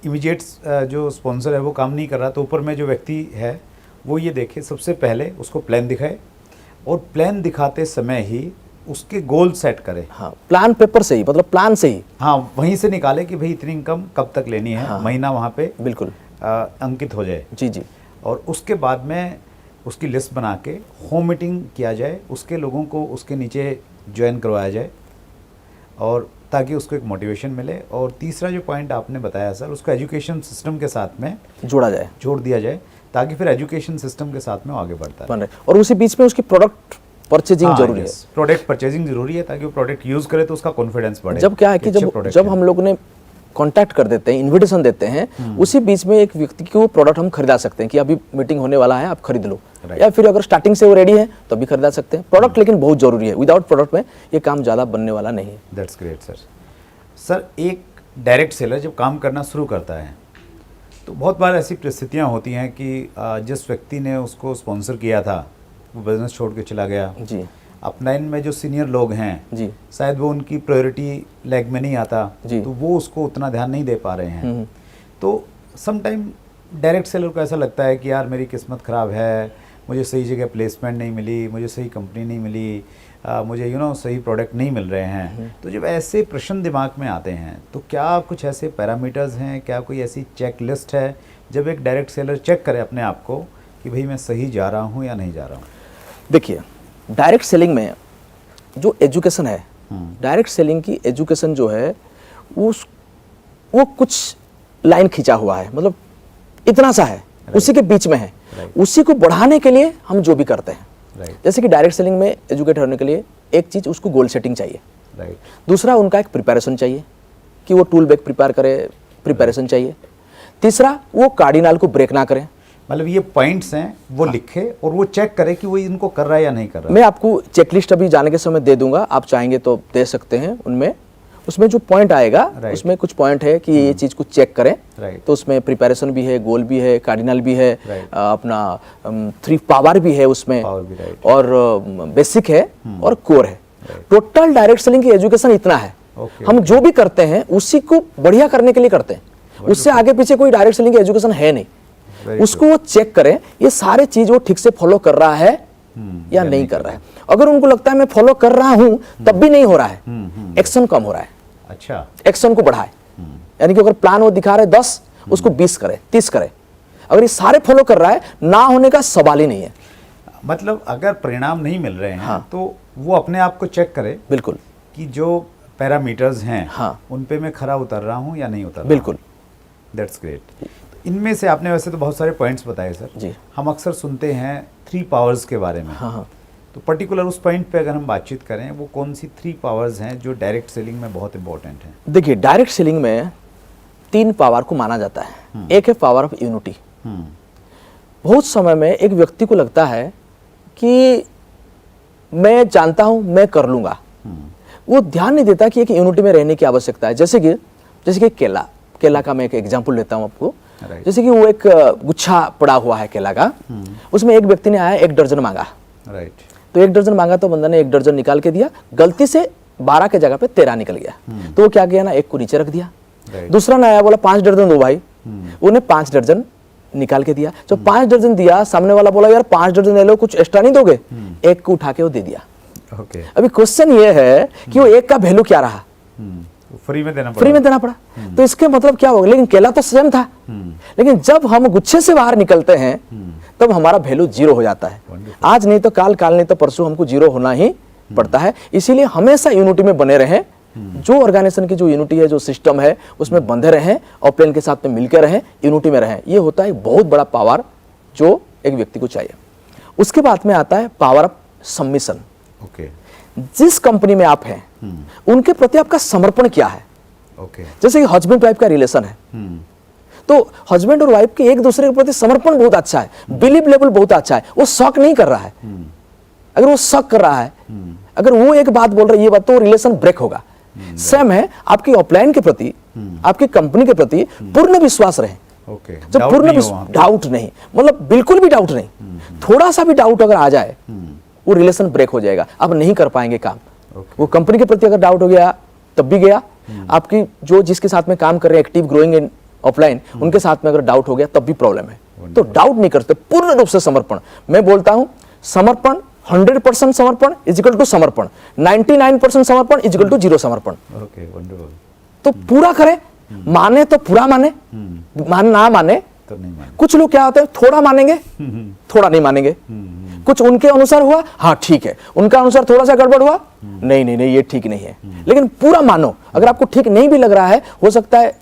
इमीडिएट जो स्पॉन्सर है वो काम नहीं कर रहा तो ऊपर में जो व्यक्ति है वो ये देखे, सबसे पहले उसको प्लान दिखाए, और प्लान दिखाते समय ही उसके गोल सेट करे। हाँ, प्लान पेपर से ही, मतलब प्लान से ही, हाँ, वहीं से निकाले कि भाई इतनी इनकम कब तक लेनी है। हाँ। महीना वहाँ पे बिल्कुल अंकित हो जाए। जी जी। और उसके बाद में उसकी लिस्ट बना के होम मीटिंग किया जाए, उसके लोगों को उसके नीचे ज्वाइन करवाया जाए, और ताकि उसको एक मोटिवेशन मिले। और तीसरा जो पॉइंट आपने बताया सर, उसको एजुकेशन सिस्टम के साथ में जोड़ दिया जाए ताकि फिर एजुकेशन सिस्टम के साथ में वो आगे बढ़ता है। और उसी बीच में उसकी प्रोडक्ट परचेजिंग जरूरी है। प्रोडक्ट परचेजिंग जरूरी है ताकि वो प्रोडक्ट यूज करे तो उसका कॉन्फिडेंस बढ़े। जब क्या है कि जब हम लोगों ने कांटेक्ट कर देते हैं, इनविटेशन देते हैं, उसी बीच में एक व्यक्ति को प्रोडक्ट हम खरीदा सकते हैं कि अभी मीटिंग होने वाला है, आप खरीद लो। या फिर अगर स्टार्टिंग से वो रेडी है तो भी खरीदा सकते हैं। प्रोडक्ट लेकिन बहुत जरूरी है, विदाउट प्रोडक्ट में ये काम ज़्यादा बनने वाला नहीं है। That's great sir. सर, एक डायरेक्ट सेलर जब काम करना शुरू करता है तो बहुत बार ऐसी परिस्थितियाँ होती हैं कि जिस व्यक्ति ने उसको स्पॉन्सर किया था वो बिजनेस छोड़ के चला गया जी। अपलाइन में जो सीनियर लोग हैं जी, शायद वो उनकी प्रायोरिटी लेग में नहीं आता जी। तो वो उसको उतना ध्यान नहीं दे पा रहे हैं। तो सम टाइम डायरेक्ट सेलर को ऐसा लगता है कि यार मेरी किस्मत ख़राब है, मुझे सही जगह प्लेसमेंट नहीं मिली, मुझे सही कंपनी नहीं मिली, मुझे सही प्रोडक्ट नहीं मिल रहे हैं। तो जब ऐसे प्रश्न दिमाग में आते हैं तो क्या कुछ ऐसे पैरामीटर्स हैं, क्या कोई ऐसी चेक लिस्ट है जब एक डायरेक्ट सेलर चेक करे अपने आप को कि भाई मैं सही जा रहा हूँ या नहीं जा रहा हूँ? देखिए, डायरेक्ट सेलिंग में जो एजुकेशन है, डायरेक्ट सेलिंग की एजुकेशन जो है वो कुछ लाइन खींचा हुआ है, मतलब इतना सा है, उसी के बीच में है। उसी को बढ़ाने के लिए हम जो भी करते हैं, जैसे कि डायरेक्ट सेलिंग में एजुकेट होने के लिए एक चीज उसको गोल सेटिंग चाहिए, दूसरा उनका एक प्रिपरेशन चाहिए कि वो टूल बैग प्रिपेयर करे, प्रिपरेशन चाहिए। तीसरा वो कार्डिनल को ब्रेक ना करें, मतलब ये पॉइंट्स हैं वो लिखे और वो चेक करे कि वो इनको कर रहा है या नहीं कर रहा है। मैं आपको चेकलिस्ट अभी जाने के समय दे दूंगा, आप चाहेंगे तो दे सकते हैं। उसमें जो पॉइंट आएगा उसमें कुछ पॉइंट है कि ये चीज को चेक करें। तो उसमें प्रिपरेशन भी है, गोल भी है, कार्डिनल भी है, अपना 3 पावर भी है उसमें, और बेसिक है और कोर है। टोटल डायरेक्ट सेलिंग की एजुकेशन इतना है। हम जो भी करते हैं उसी को बढ़िया करने के लिए करते हैं, उससे आगे पीछे कोई डायरेक्ट सेलिंग की एजुकेशन है नहीं। उसको वो चेक करें ये सारे चीज वो ठीक से फॉलो कर रहा है या नहीं कर रहा है। अगर उनको लगता है मैं फॉलो कर रहा हूं तब भी नहीं हो रहा है, एक्शन कम हो रहा है। अच्छा, एक्शन को बढ़ाए, यानी कि अगर प्लान वो दिखा रहे 10, उसको 20 करे, 30 करे। अगर ये सारे फॉलो कर रहा है, ना होने का सवाल ही नहीं है। मतलब अगर परिणाम नहीं मिल रहे हैं तो वो अपने आप को चेक करे, बिल्कुल, कि जो पैरामीटर्स हैं उन पे मैं खरा उतर रहा हूं या नहीं उतर रहा। बिल्कुल, दैट्स ग्रेट। इनमें से आपने वैसे तो बहुत सारे पॉइंट्स बताए सर जी। हम अक्सर सुनते हैं 3 पावर्स के बारे में। तो पर्टिकुलर उस पॉइंट पे अगर हम बातचीत करें, वो कौन सी 3 पावर्स हैं जो डायरेक्ट सेलिंग में बहुत इंपॉर्टेंट हैं? देखिए, डायरेक्ट सेलिंग में 3 पावर को माना जाता है। एक है पावर ऑफ यूनिटी। बहुत समय में एक व्यक्ति को लगता है कि मैं जानता हूं, मैं कर लूंगा, वो ध्यान नहीं देता कि एक यूनिटी में रहने की आवश्यकता है। जैसे कि केला का मैं एक एग्जांपल लेता हूं आपको। जैसे कि वो एक गुच्छा पड़ा हुआ है केला का, उसमें एक व्यक्ति ने आया 1 दर्जन मांगा। तो 1 दर्जन मांगा तो बंदा ने 1 दर्जन निकाल के दिया, गलती से 12 के जगह पे 13 निकल गया। तो वो क्या किया ना, 1 को नीचे रख दिया। दूसरा ने आया, बोला 5 दर्जन दो भाई, उन्हें 5 दर्जन निकाल के दिया। जब 5 दर्जन दिया, सामने वाला बोला यार 5 दर्जन ले लो, कुछ एक्स्ट्रा नहीं दोगे? 1 को उठा के वो दे दिया। अभी क्वेश्चन ये है कि वो 1 का वैल्यू क्या रहा? फ्री में देना पड़ा। तो इसके मतलब क्या होगा? लेकिन केला तो सेम था। लेकिन जब हम गुच्छे से बाहर निकलते हैं तब हमारा वैल्यू 0 हो जाता है। आज नहीं तो काल नहीं तो परसों हमको 0 होना ही पड़ता है। इसीलिए हमेशा यूनिटी में बने रहें। जो ऑर्गेनाइजेशन की जो यूनिटी है, जो सिस्टम है, उसमें बंधे रहें और प्लेन के साथ में मिलकर रहें, यूनिटी में रहें। ये होता है बहुत बड़ा पावर जो एक व्यक्ति को चाहिए। उसके बाद में आता है पावर ऑफ सबमिशन। जिस कंपनी में आप हैं उनके प्रति आपका समर्पण क्या है? जैसे कि हस्बैंड वाइफ का रिलेशन है, तो हस्बैंड और वाइफ के एक दूसरे के प्रति समर्पण बहुत अच्छा है, बिलीव लेवल बहुत अच्छा है। वो शक नहीं कर रहा है। अगर वो शक कर रहा है, अगर वो एक बात बोल रहा है ये बात, तो रिलेशन ब्रेक होगा। सेम है आपकी ऑफलाइन के प्रति, आपकी कंपनी के प्रति पूर्ण विश्वास रहे। जब पूर्ण डाउट नहीं, मतलब बिल्कुल भी डाउट नहीं, थोड़ा सा भी डाउट अगर आ जाए वो रिलेशन ब्रेक हो जाएगा, आप नहीं कर पाएंगे काम। वो कंपनी के प्रति अगर डाउट हो गया तब भी गया, आपकी जो जिसके साथ में काम कर रहे हैं एक्टिव ग्रोइंग इन ऑफलाइन, उनके साथ में अगर डाउट हो गया तब भी प्रॉब्लम है। तो डाउट नहीं करते, पूर्ण रूप से समर्पण। मैं बोलता हूं समर्पण 100% समर्पण इज इक्वल टू समर्पण, 99% समर्पण इज इक्वल टू 0 समर्पण। तो पूरा करे, माने तो पूरा माने, ना माने तो नहीं माने। कुछ लोग क्या होते हैं, थोड़ा मानेंगे थोड़ा नहीं मानेंगे। कुछ उनके अनुसार हुआ, हाँ ठीक है, उनका अनुसार थोड़ा सा गड़बड़ हुआ, नहीं नहीं नहीं ये ठीक नहीं है, लेकिन पूरा मानो। अगर आपको ठीक नहीं भी लग रहा है, हो सकता है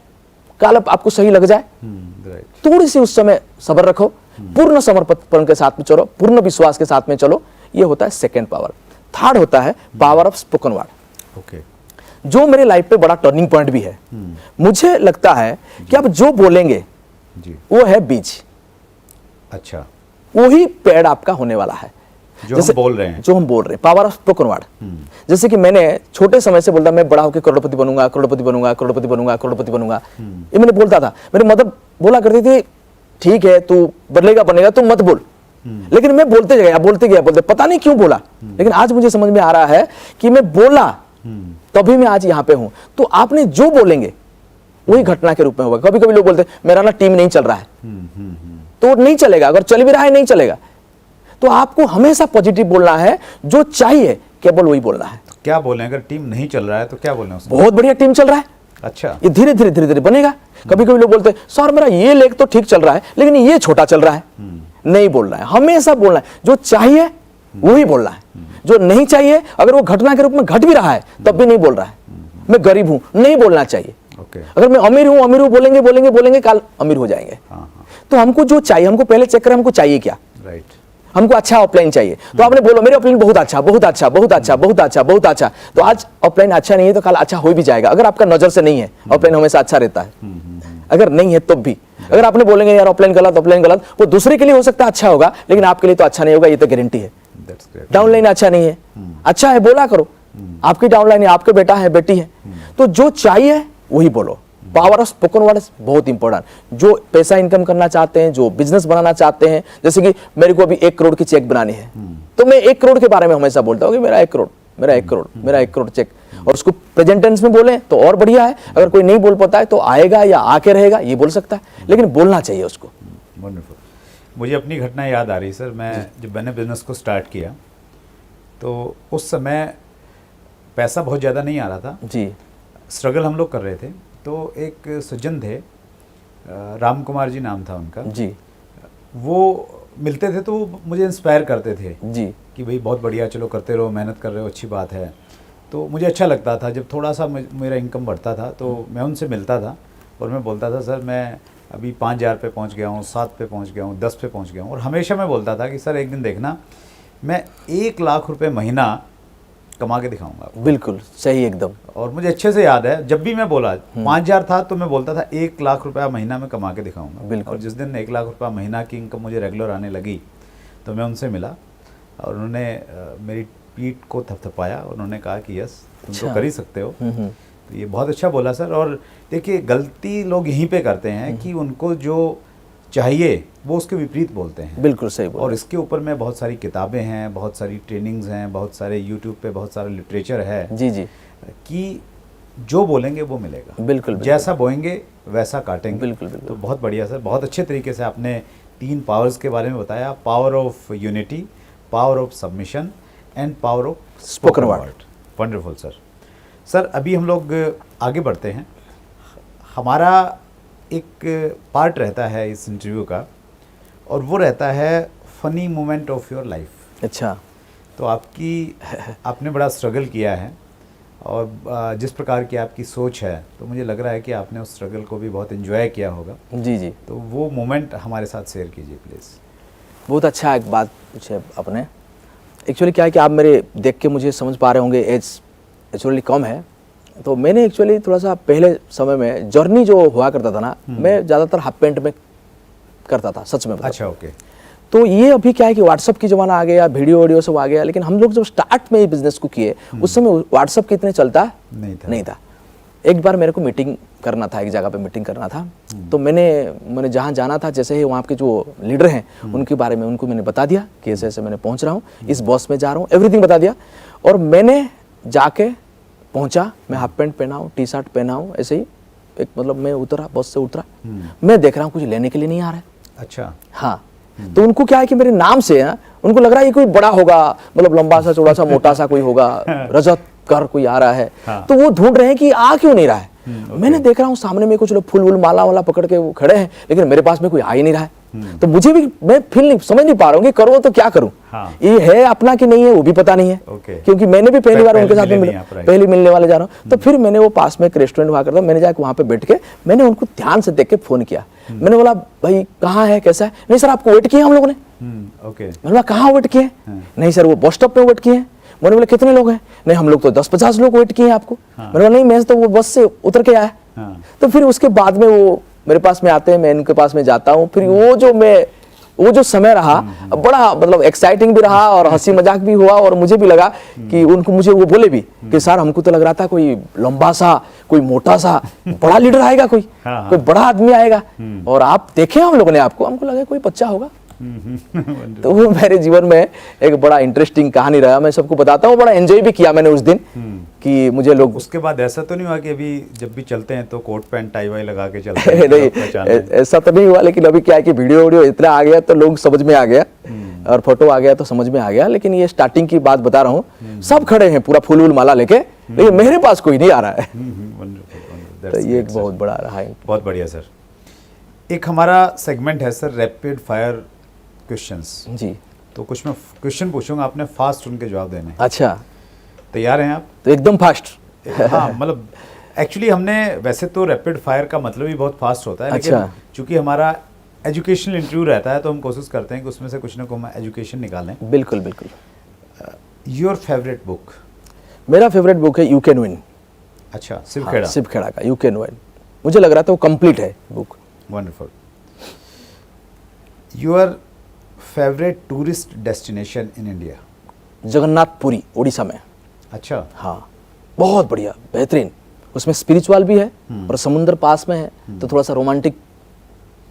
कल आपको सही लग जाए, थोड़ी सी उस समय सब्र रखो, पूर्ण समर्पण के साथ में चलो, पूर्ण विश्वास के साथ में चलो। ये होता है सेकेंड पावर। थर्ड होता है power of spoken word. Okay, जो मेरे लाइफ पे बड़ा टर्निंग पॉइंट भी है। मुझे लगता है कि आप जो बोलेंगे जी, वो है बीज, अच्छा, वही पेड़ आपका होने वाला है। जो हम बोल रहे हैं, जो हम बोल रहे हैं, पावर ऑफ स्पोकन वर्ड। जैसे कि मैंने छोटे समय से बोलता, मैं बड़ा होकर करोड़पति बनूंगा, करोड़पति बनूंगा, करोड़पति बनूंगा, करोड़पति बनूंगा, ये मैंने बोलता था। मेरी मदर बोला करती थी, ठीक है तू बनेगा बनेगा, तू मत बोल। लेकिन मैं बोलते गया, बोलते गया, बोलते, पता नहीं क्यों बोला, लेकिन आज मुझे समझ में आ रहा है कि मैं बोला तभी मैं आज यहाँ पे हूं। तो आपने जो बोलेंगे वही घटना के रूप में होगा। कभी कभी लोग बोलते हैं मेरा ना टीम नहीं चल रहा है, तो नहीं चलेगा। अगर चल भी रहा है नहीं चलेगा। तो आपको हमेशा पॉजिटिव बोलना है, जो चाहिए केवल वही बोलना है। तो क्या बोलें, अगर टीम नहीं चल रहा है तो क्या बोलें उसमें? बहुत बढ़िया टीम चल रहा है, अच्छा, ये धीरे धीरे धीरे धीरे बनेगा। कभी कभी लोग बोलते हैं सर मेरा ये लेग तो ठीक चल रहा है, लेकिन ये छोटा चल रहा है। नहीं बोलना है, हमेशा बोलना है, जो चाहिए वही बोलना है। जो नहीं चाहिए, अगर वो घटना के रूप में घट भी रहा है तब भी नहीं बोल रहा है। मैं गरीब हूं, नहीं बोलना चाहिए। ओके, अगर मैं अमीर हूं बोलेंगे बोलेंगे बोलेंगे, कल अमीर हो जाएंगे। तो हमको जो चाहिए, हमको पहले चेक करें हमको चाहिए क्या। राइट, हमको अच्छा ऑफलाइन चाहिए, तो आपने बोलो मेरे ऑफलाइन बहुत अच्छा, बहुत अच्छा, बहुत अच्छा, बहुत अच्छा, बहुत अच्छा। तो आज ऑफलाइन अच्छा नहीं है तो कल अच्छा हो भी जाएगा। अगर आपका नजर से नहीं है, ऑफलाइन हमेशा अच्छा रहता है। अगर नहीं है तो भी, अगर आपने बोलेंगे यार ऑफलाइन गलत, ऑफलाइन गलत, वो दूसरे के लिए हो सकता है अच्छा होगा, लेकिन आपके लिए तो अच्छा नहीं होगा, ये तो गारंटी है। डाउनलाइन अच्छा नहीं है, अच्छा है बोला करो, आपकी डाउनलाइन है, आपके बेटा है, बेटी है, तो जो चाहिए वही बोलो। पावर ऑफ स्पोकन वर्ड बहुत इंपॉर्टेंट। जो पैसा इनकम करना चाहते हैं, जो बिजनेस बनाना चाहते हैं, जैसे कि मेरे को अभी 1 करोड़ की चेक बनानी है, तो मैं 1 करोड़ के बारे में हमेशा बोलता हूँ कि मेरा 1 करोड़, मेरा 1 करोड़, मेरा 1 करोड़ चेक। और उसको प्रेजेंट टेंस में बोले तो और बढ़िया है। अगर कोई नहीं बोल पाता है तो आएगा या आके रहेगा ये बोल सकता है, लेकिन बोलना चाहिए उसको। वंडरफुल। मुझे अपनी घटना याद आ रही सर। जब मैंने बिजनेस को स्टार्ट किया तो उस समय पैसा बहुत ज़्यादा नहीं आ रहा था जी, स्ट्रगल हम लोग कर रहे थे। तो एक सज्जन थे, राम कुमार जी नाम था उनका जी, वो मिलते थे तो वो मुझे इंस्पायर करते थे जी, कि भाई बहुत बढ़िया, चलो करते रहो, मेहनत कर रहे हो, अच्छी बात है। तो मुझे अच्छा लगता था। जब थोड़ा सा मेरा इनकम बढ़ता था तो मैं उनसे मिलता था और मैं बोलता था सर मैं अभी 5,000 पे पहुंच गया हूँ, 7 पे पहुंच गया हूँ, 10 पे पहुंच गया हूँ। और हमेशा मैं बोलता था कि सर एक दिन देखना मैं 1 लाख रुपए महीना कमा के दिखाऊंगा। बिल्कुल सही एकदम। और मुझे अच्छे से याद है, जब भी मैं बोला 5,000 था तो मैं बोलता था 1 लाख रुपया महीना में कमा के दिखाऊंगा। बिल्कुल। और जिस दिन 1 लाख रुपया महीना की इनकम मुझे रेगुलर आने लगी तो मैं उनसे मिला और उन्होंने मेरी पीठ को थपथपाया और उन्होंने कहा कि यस तुम तो कर ही सकते हो। तो ये बहुत अच्छा बोला सर। और देखिए गलती लोग यहीं पे करते हैं कि उनको जो चाहिए वो उसके विपरीत बोलते हैं। बिल्कुल सही बोला। और इसके ऊपर में बहुत सारी किताबें हैं, बहुत सारी ट्रेनिंग्स हैं, बहुत सारे यूट्यूब पे बहुत सारा लिटरेचर है जी जी, कि जो बोलेंगे वो मिलेगा। बिल्कुल, जैसा बोएंगे वैसा काटेंगे। बिल्कुल, बिल्कुल। तो बहुत बढ़िया सर, बहुत अच्छे तरीके से आपने 3 पावर्स के बारे में बताया। Power of unity, power of submission and power of spoken word. Wonderful sir. Sir अभी हम लोग आगे बढ़ते हैं। हमारा एक पार्ट रहता है इस इंटरव्यू का और वो रहता है funny moment of your life. अच्छा, तो आपने बड़ा स्ट्रगल किया है और जिस प्रकार की आपकी सोच है तो मुझे लग रहा है कि आपने उस स्ट्रगल को भी बहुत एंजॉय किया होगा। जी जी, तो वो मोमेंट हमारे साथ शेयर कीजिए प्लीज़। बहुत अच्छा एक बात पूछे आपने। एक्चुअली क्या है कि आप मेरे देख के मुझे समझ पा रहे होंगे एज एक्चुअली कम है, तो मैंने एक्चुअली थोड़ा सा पहले समय में जर्नी जो हुआ करता था ना, मैं ज़्यादातर हाफ पैंट में करता था, सच में बताऊं। अच्छा, ओके। तो ये अभी क्या है कि व्हाट्सअप की ज़माना आ गया, वीडियो सब आ गया, लेकिन हम लोग जब स्टार्ट में ये बिजनेस को किए उस समय व्हाट्सअप कितने चलता नहीं था। एक बार मेरे को मीटिंग करना था, एक जगह पे मीटिंग करना था, तो मैंने जहाँ जाना था, जैसे ही वहाँ के जो लीडर हैं उनके बारे में उनको मैंने बता दिया कि ऐसे ऐसे मैंने पहुँच रहा हूँ, इस बॉस में जा रहा हूँ, एवरीथिंग बता दिया। और मैंने जाके पहुँचा, मैं हाफ पैंट पहना हूँ, टी शर्ट पहना हूँ, ऐसे ही एक मतलब मैं उतरा, बस से उतरा, मैं देख रहा हूँ कुछ लेने के लिए नहीं आ रहा है। अच्छा, हाँ, तो उनको क्या है कि मेरे नाम से उनको लग रहा है ये कोई बड़ा होगा, मतलब लंबा सा चौड़ा सा मोटा सा कोई होगा, रजत कर कोई आ रहा है। हाँ। तो वो ढूंढ रहे हैं कि आ क्यों नहीं रहा है। मैंने देख रहा हूँ सामने में कुछ लोग फूल वूल माला वाला पकड़ के वो खड़े हैं, लेकिन मेरे पास में कोई आ ही नहीं रहा है। तो मुझे भी, मैं समझ नहीं पा रहा हूँ कि करूँ तो क्या करूँ। हाँ। ये है अपना कि नहीं है वो भी पता नहीं है, क्योंकि मैंने भी पहली बार उनके साथ में पहले मिलने वाले जा रहा हूँ। तो फिर मैंने वो पास में एक रेस्टोरेंट हुआ करता, मैंने जाकर वहाँ पे बैठ के मैंने उनको ध्यान से देख के फोन किया। मैंने बोला भाई कहाँ है, कैसा है? नहीं सर आपको वेट किया हम लोगों ने। मैंने बोला कहाँ वेट किए? नहीं सर वो बस स्टॉप पे वेट किए हैं। मैंने बोला कितने लोग हैं? नहीं हम लोग तो 10-50 लोग वेट किए हैं आपको। मैंने बोला नहीं मैं तो वो बस से उतर के आया। तो फिर उसके बाद में वो मेरे पास में आते हैं, मैं इनके पास में जाता हूँ। फिर वो जो समय रहा बड़ा मतलब एक्साइटिंग भी रहा और हंसी मजाक भी हुआ, और मुझे भी लगा कि उनको, मुझे वो बोले भी कि सर हमको तो लग रहा था कोई लंबा सा, कोई मोटा सा बड़ा लीडर आएगा, कोई बड़ा आदमी आएगा, और आप देखे हम लोगों ने आपको, हमको लगा कोई बच्चा होगा। तो वो मेरे जीवन में एक बड़ा इंटरेस्टिंग कहानी रहा। मैं सबको बताता हूँ, बड़ा एंजॉय भी किया मैंने उस दिन कि मुझे लोग। उसके बाद ऐसा तो नहीं हुआ कि अभी जब भी चलते हैं तो कोट पैंट टाई वाई लगा के चलते हैं? नहीं ऐसा तो नहीं हुआ, लेकिन अभी क्या है कि वीडियो इतना आ गया तो लोग समझ में आ गया, और फोटो आ गया तो समझ में आ गया। लेकिन ये स्टार्टिंग की बात बता रहा हूँ, सब खड़े हैं पूरा फूल माला लेके, लेकिन मेरे पास कोई नहीं आ रहा है। तो ये एक बहुत बड़ा रहा है। बहुत बढ़िया सर। एक हमारा सेगमेंट है सर रैपिड फायर क्वेश्चंस जी। तो कुछ मैं क्वेश्चन पूछूंगा, आपने फास्ट उनके जवाब देने हैं। अच्छा, तैयार हैं आप? तो एकदम फास्ट। हाँ मतलब एक्चुअली हमने, वैसे तो रैपिड फायर का मतलब ही बहुत फास्ट होता है, लेकिन अच्छा। चूंकि हमारा एजुकेशनल इंटरव्यू रहता है तो हम कोशिश करते हैं कि उसमें से कुछ ना कुछ हम एजुकेशन निकालें। बिल्कुल बिल्कुल। Your favourite book? मेरा फेवरेट बुक है यू कैन विन। अच्छा, शिव खेड़ा। शिव खेड़ा का यू कैन विन, मुझे लग रहा था वो कंप्लीट है book. Wonderful. Your favourite tourist destination in India? Jagannathpuri, Orissa में। अच्छा। हाँ, बहुत बढ़िया, बेहतरीन। उसमें स्पिरिचुअल भी है और समुद्र पास में है, तो थोड़ा सा रोमांटिक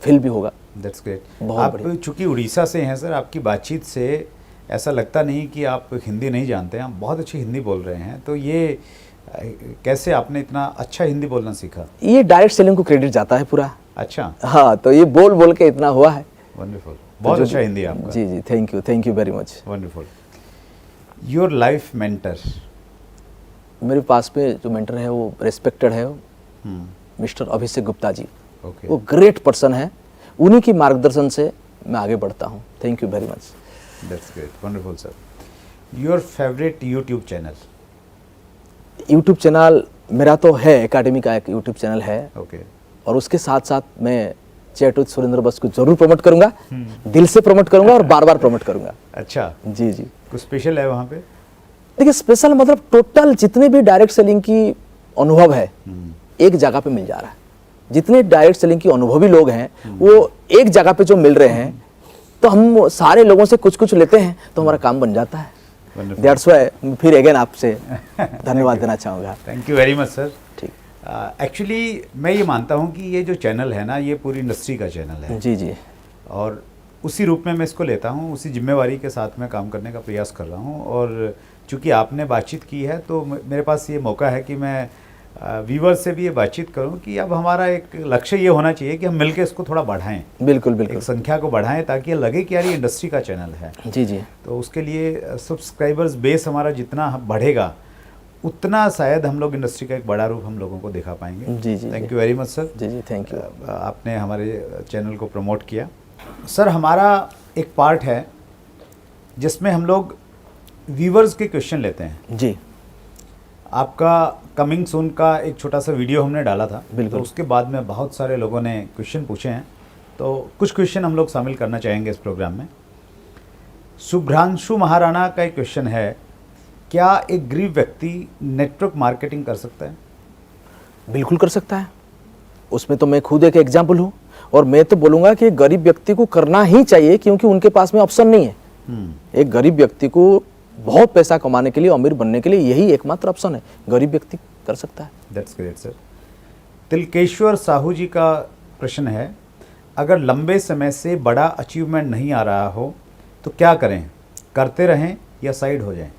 फील भी होगा। That's great. बहुत आप बढ़िया। चूंकि उड़ीसा से हैं सर, आपकी बातचीत से ऐसा लगता नहीं कि आप हिंदी नहीं जानते हैं, आप बहुत अच्छी हिंदी बोल रहे हैं। तो ये कैसे आपने इतना अच्छा हिंदी बोलना सीखा? ये डायरेक्ट सेलिंग को क्रेडिट जाता है पूरा। अच्छा। हाँ, तो ये बोल बोल के इतना हुआ है। वंडरफुल, बहुत अच्छा हिंदी है आपका। जी जी, thank you very much. Wonderful. Your life mentor? मेरे पास में जो मेंटर है वो रिस्पेक्टेड है, मिस्टर अभिषेक गुप्ता जी। ओके। वो ग्रेट पर्सन है, उन्हीं की मार्गदर्शन से मैं आगे बढ़ता हूँ। Thank you very much. That's great, wonderful sir. Your favourite YouTube channel? YouTube channel मेरा तो है, एकेडमी का एक यूट्यूब चैनल है। ओके। और उसके साथ साथ मैं चैट विद सुरेंद्र बस को जरूर प्रमोट करूंगा, दिल से प्रमोट करूंगा और बार बार प्रमोट करूंगा। अच्छा जी जी। कुछ स्पेशल है वहाँ पे? देखिए स्पेशल मतलब टोटल जितने भी डायरेक्ट सेलिंग की अनुभव है एक जगह पे मिल जा रहा है। जितने डायरेक्ट सेलिंग की अनुभवी लोग हैं वो एक जगह पे जो मिल रहे हैं, तो हम सारे लोगों से कुछ कुछ लेते हैं तो हमारा काम बन जाता है। दैट्स व्हाई फिर अगेन आपसे धन्यवाद देना चाहूँगा। Thank you very much sir. ठीक। एक्चुअली मैं ये मानता हूँ कि ये जो चैनल है ना, ये पूरी इंडस्ट्री का चैनल है। जी जी। और उसी रूप में मैं इसको लेता हूँ, उसी जिम्मेवारी के साथ मैं काम करने का प्रयास कर रहा हूँ। और चूँकि आपने बातचीत की है तो मेरे पास ये मौका है कि मैं व्यूवर से भी ये बातचीत करूं कि अब हमारा एक लक्ष्य ये होना चाहिए कि हम मिलकर इसको थोड़ा बढ़ाएं। बिल्कुल बिल्कुल। एक संख्या को बढ़ाएं ताकि ये लगे कि यार ये इंडस्ट्री का चैनल है। जी जी। तो उसके लिए सब्सक्राइबर्स बेस हमारा जितना बढ़ेगा उतना शायद हम लोग इंडस्ट्री का एक बड़ा रूप हम लोगों को दिखा पाएंगे। जी जी। Thank you very much sir. जी जी, थैंक यू। आपने हमारे चैनल को प्रमोट किया। सर हमारा एक पार्ट है जिसमें हम लोग व्यूवर्स के क्वेश्चन लेते हैं। जी। आपका कमिंग सून का एक छोटा सा वीडियो हमने डाला था, बिल्कुल। तो उसके बाद में बहुत सारे लोगों ने क्वेश्चन पूछे हैं, तो कुछ क्वेश्चन हम लोग शामिल करना चाहेंगे इस प्रोग्राम में। शुभ्रांशु महाराणा का एक क्वेश्चन है, क्या एक गरीब व्यक्ति नेटवर्क मार्केटिंग कर सकता है? बिल्कुल कर सकता है। उसमें तो मैं खुद एक एग्जाम्पल हूँ, और मैं तो बोलूँगा कि गरीब व्यक्ति को करना ही चाहिए, क्योंकि उनके पास में ऑप्शन नहीं है। एक गरीब व्यक्ति को बहुत पैसा कमाने के लिए, अमीर बनने के लिए यही एकमात्र ऑप्शन है। गरीब व्यक्ति कर सकता है। That's great sir. Tilakeshwar Sahu ji का प्रश्न है, अगर लंबे समय से बड़ा अचीवमेंट नहीं आ रहा हो तो क्या करें? करते रहें या साइड हो जाएं?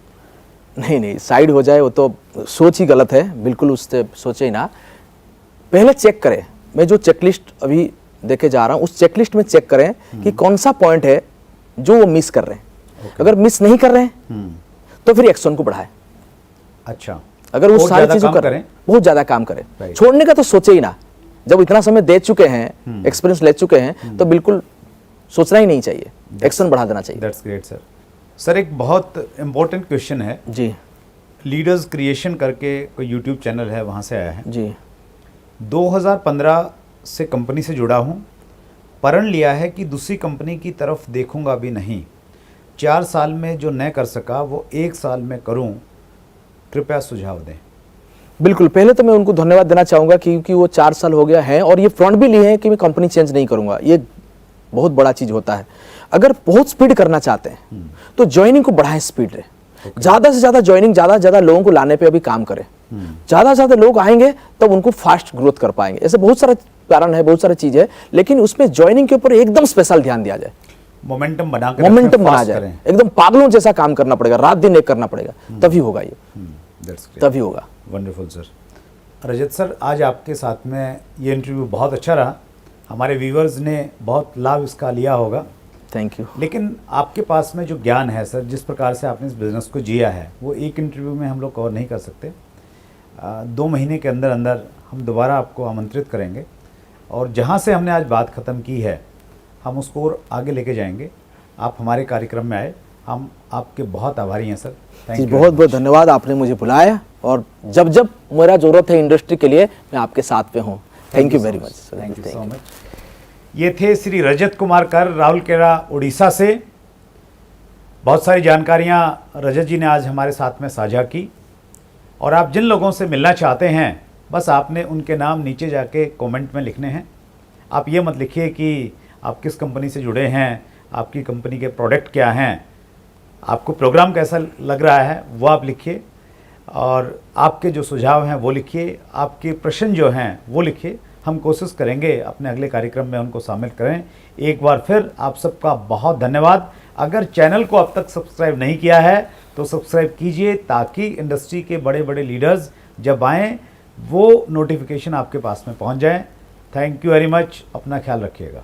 नहीं नहीं, साइड हो जाए वो तो सोच ही गलत है। बिल्कुल उससे सोचे ही ना, पहले चेक करें। मैं जो चेकलिस्ट अभी देखे जा रहा हूँ उस चेकलिस्ट में चेक करें कि कौन सा पॉइंट है जो वो मिस कर रहे हैं। अगर मिस नहीं कर रहे हैं तो फिर एक्शन को बढ़ाएं। अच्छा, अगर वो सारी चीजों करें, बहुत ज्यादा काम करें। छोड़ने का तो सोचे ही ना। जब इतना समय दे चुके हैं, एक्सपीरियंस ले चुके हैं, तो बिल्कुल सोचना ही नहीं चाहिए, एक्शन बढ़ा देना चाहिए। That's great sir. सर एक बहुत इम्पोर्टेंट क्वेश्चन है, जी लीडर्स क्रिएशन करके कोई यूट्यूब चैनल है, वहाँ से आया है। जी 2015 से कंपनी से जुड़ा हूँ, प्रण लिया है कि दूसरी कंपनी की तरफ देखूंगा भी नहीं। 4 साल में जो न कर सका वो 1 साल में करूं, कृपया सुझाव दें। बिल्कुल, पहले तो मैं उनको धन्यवाद देना चाहूँगा क्योंकि वो 4 साल हो गया है और ये फ्रंट भी लिए हैं कि मैं कंपनी चेंज नहीं करूँगा। ये बहुत बड़ा चीज़ होता है। अगर बहुत स्पीड करना चाहते हैं तो ज्वाइनिंग को बढ़ाएं, स्पीड है, ज़्यादा से ज़्यादा ज्वाइनिंग, ज़्यादा से ज़्यादा लोगों को लाने पे अभी काम करें। ज़्यादा से ज़्यादा लोग आएंगे तब उनको फास्ट ग्रोथ कर पाएंगे। ऐसे बहुत सारा कारण है, बहुत सारी चीज़ है, लेकिन उसमें ज्वाइनिंग के ऊपर एकदम स्पेशल ध्यान दिया जाए, मोमेंटम बना जाए, एकदम पागलों जैसा काम करना पड़ेगा, रात दिन एक करना पड़ेगा, तभी होगा ये, तभी होगा। Wonderful sir. रजत सर, आज आपके साथ में ये इंटरव्यू बहुत अच्छा रहा, हमारे व्यूवर्स ने बहुत लाभ इसका लिया होगा। Thank you. लेकिन आपके पास में जो ज्ञान है सर, जिस प्रकार से आपने इस बिज़नेस को जिया है, वो एक इंटरव्यू में हम लोग कवर नहीं कर सकते। 2 महीने के अंदर अंदर हम दोबारा आपको आमंत्रित करेंगे और जहाँ से हमने आज बात ख़त्म की है हम उसको और आगे लेके जाएंगे। आप हमारे कार्यक्रम में आए, हम आपके बहुत आभारी हैं सर। Thank you. बहुत बहुत धन्यवाद, आपने मुझे बुलाया और जब जब मेरा ज़रूरत है इंडस्ट्री के लिए मैं आपके साथ पे हूँ। Thank you very much. Thank you so much. ये थे श्री रजत कुमार कर, राउरकेला, उड़ीसा से। बहुत सारी जानकारियाँ रजत जी ने आज हमारे साथ में साझा की और आप जिन लोगों से मिलना चाहते हैं बस आपने उनके नाम नीचे जाके कमेंट में लिखने हैं। आप ये मत लिखिए कि आप किस कंपनी से जुड़े हैं, आपकी कंपनी के प्रोडक्ट क्या हैं, आपको प्रोग्राम कैसा लग रहा है वो आप लिखिए और आपके जो सुझाव हैं वो लिखिए, आपके प्रश्न जो हैं वो लिखिए। हम कोशिश करेंगे अपने अगले कार्यक्रम में उनको शामिल करें। एक बार फिर आप सबका बहुत धन्यवाद। अगर चैनल को अब तक सब्सक्राइब नहीं किया है तो सब्सक्राइब कीजिए ताकि इंडस्ट्री के बड़े बड़े लीडर्स जब आएँ वो नोटिफिकेशन आपके पास में पहुंच जाएं। Thank you very much. अपना ख्याल रखिएगा।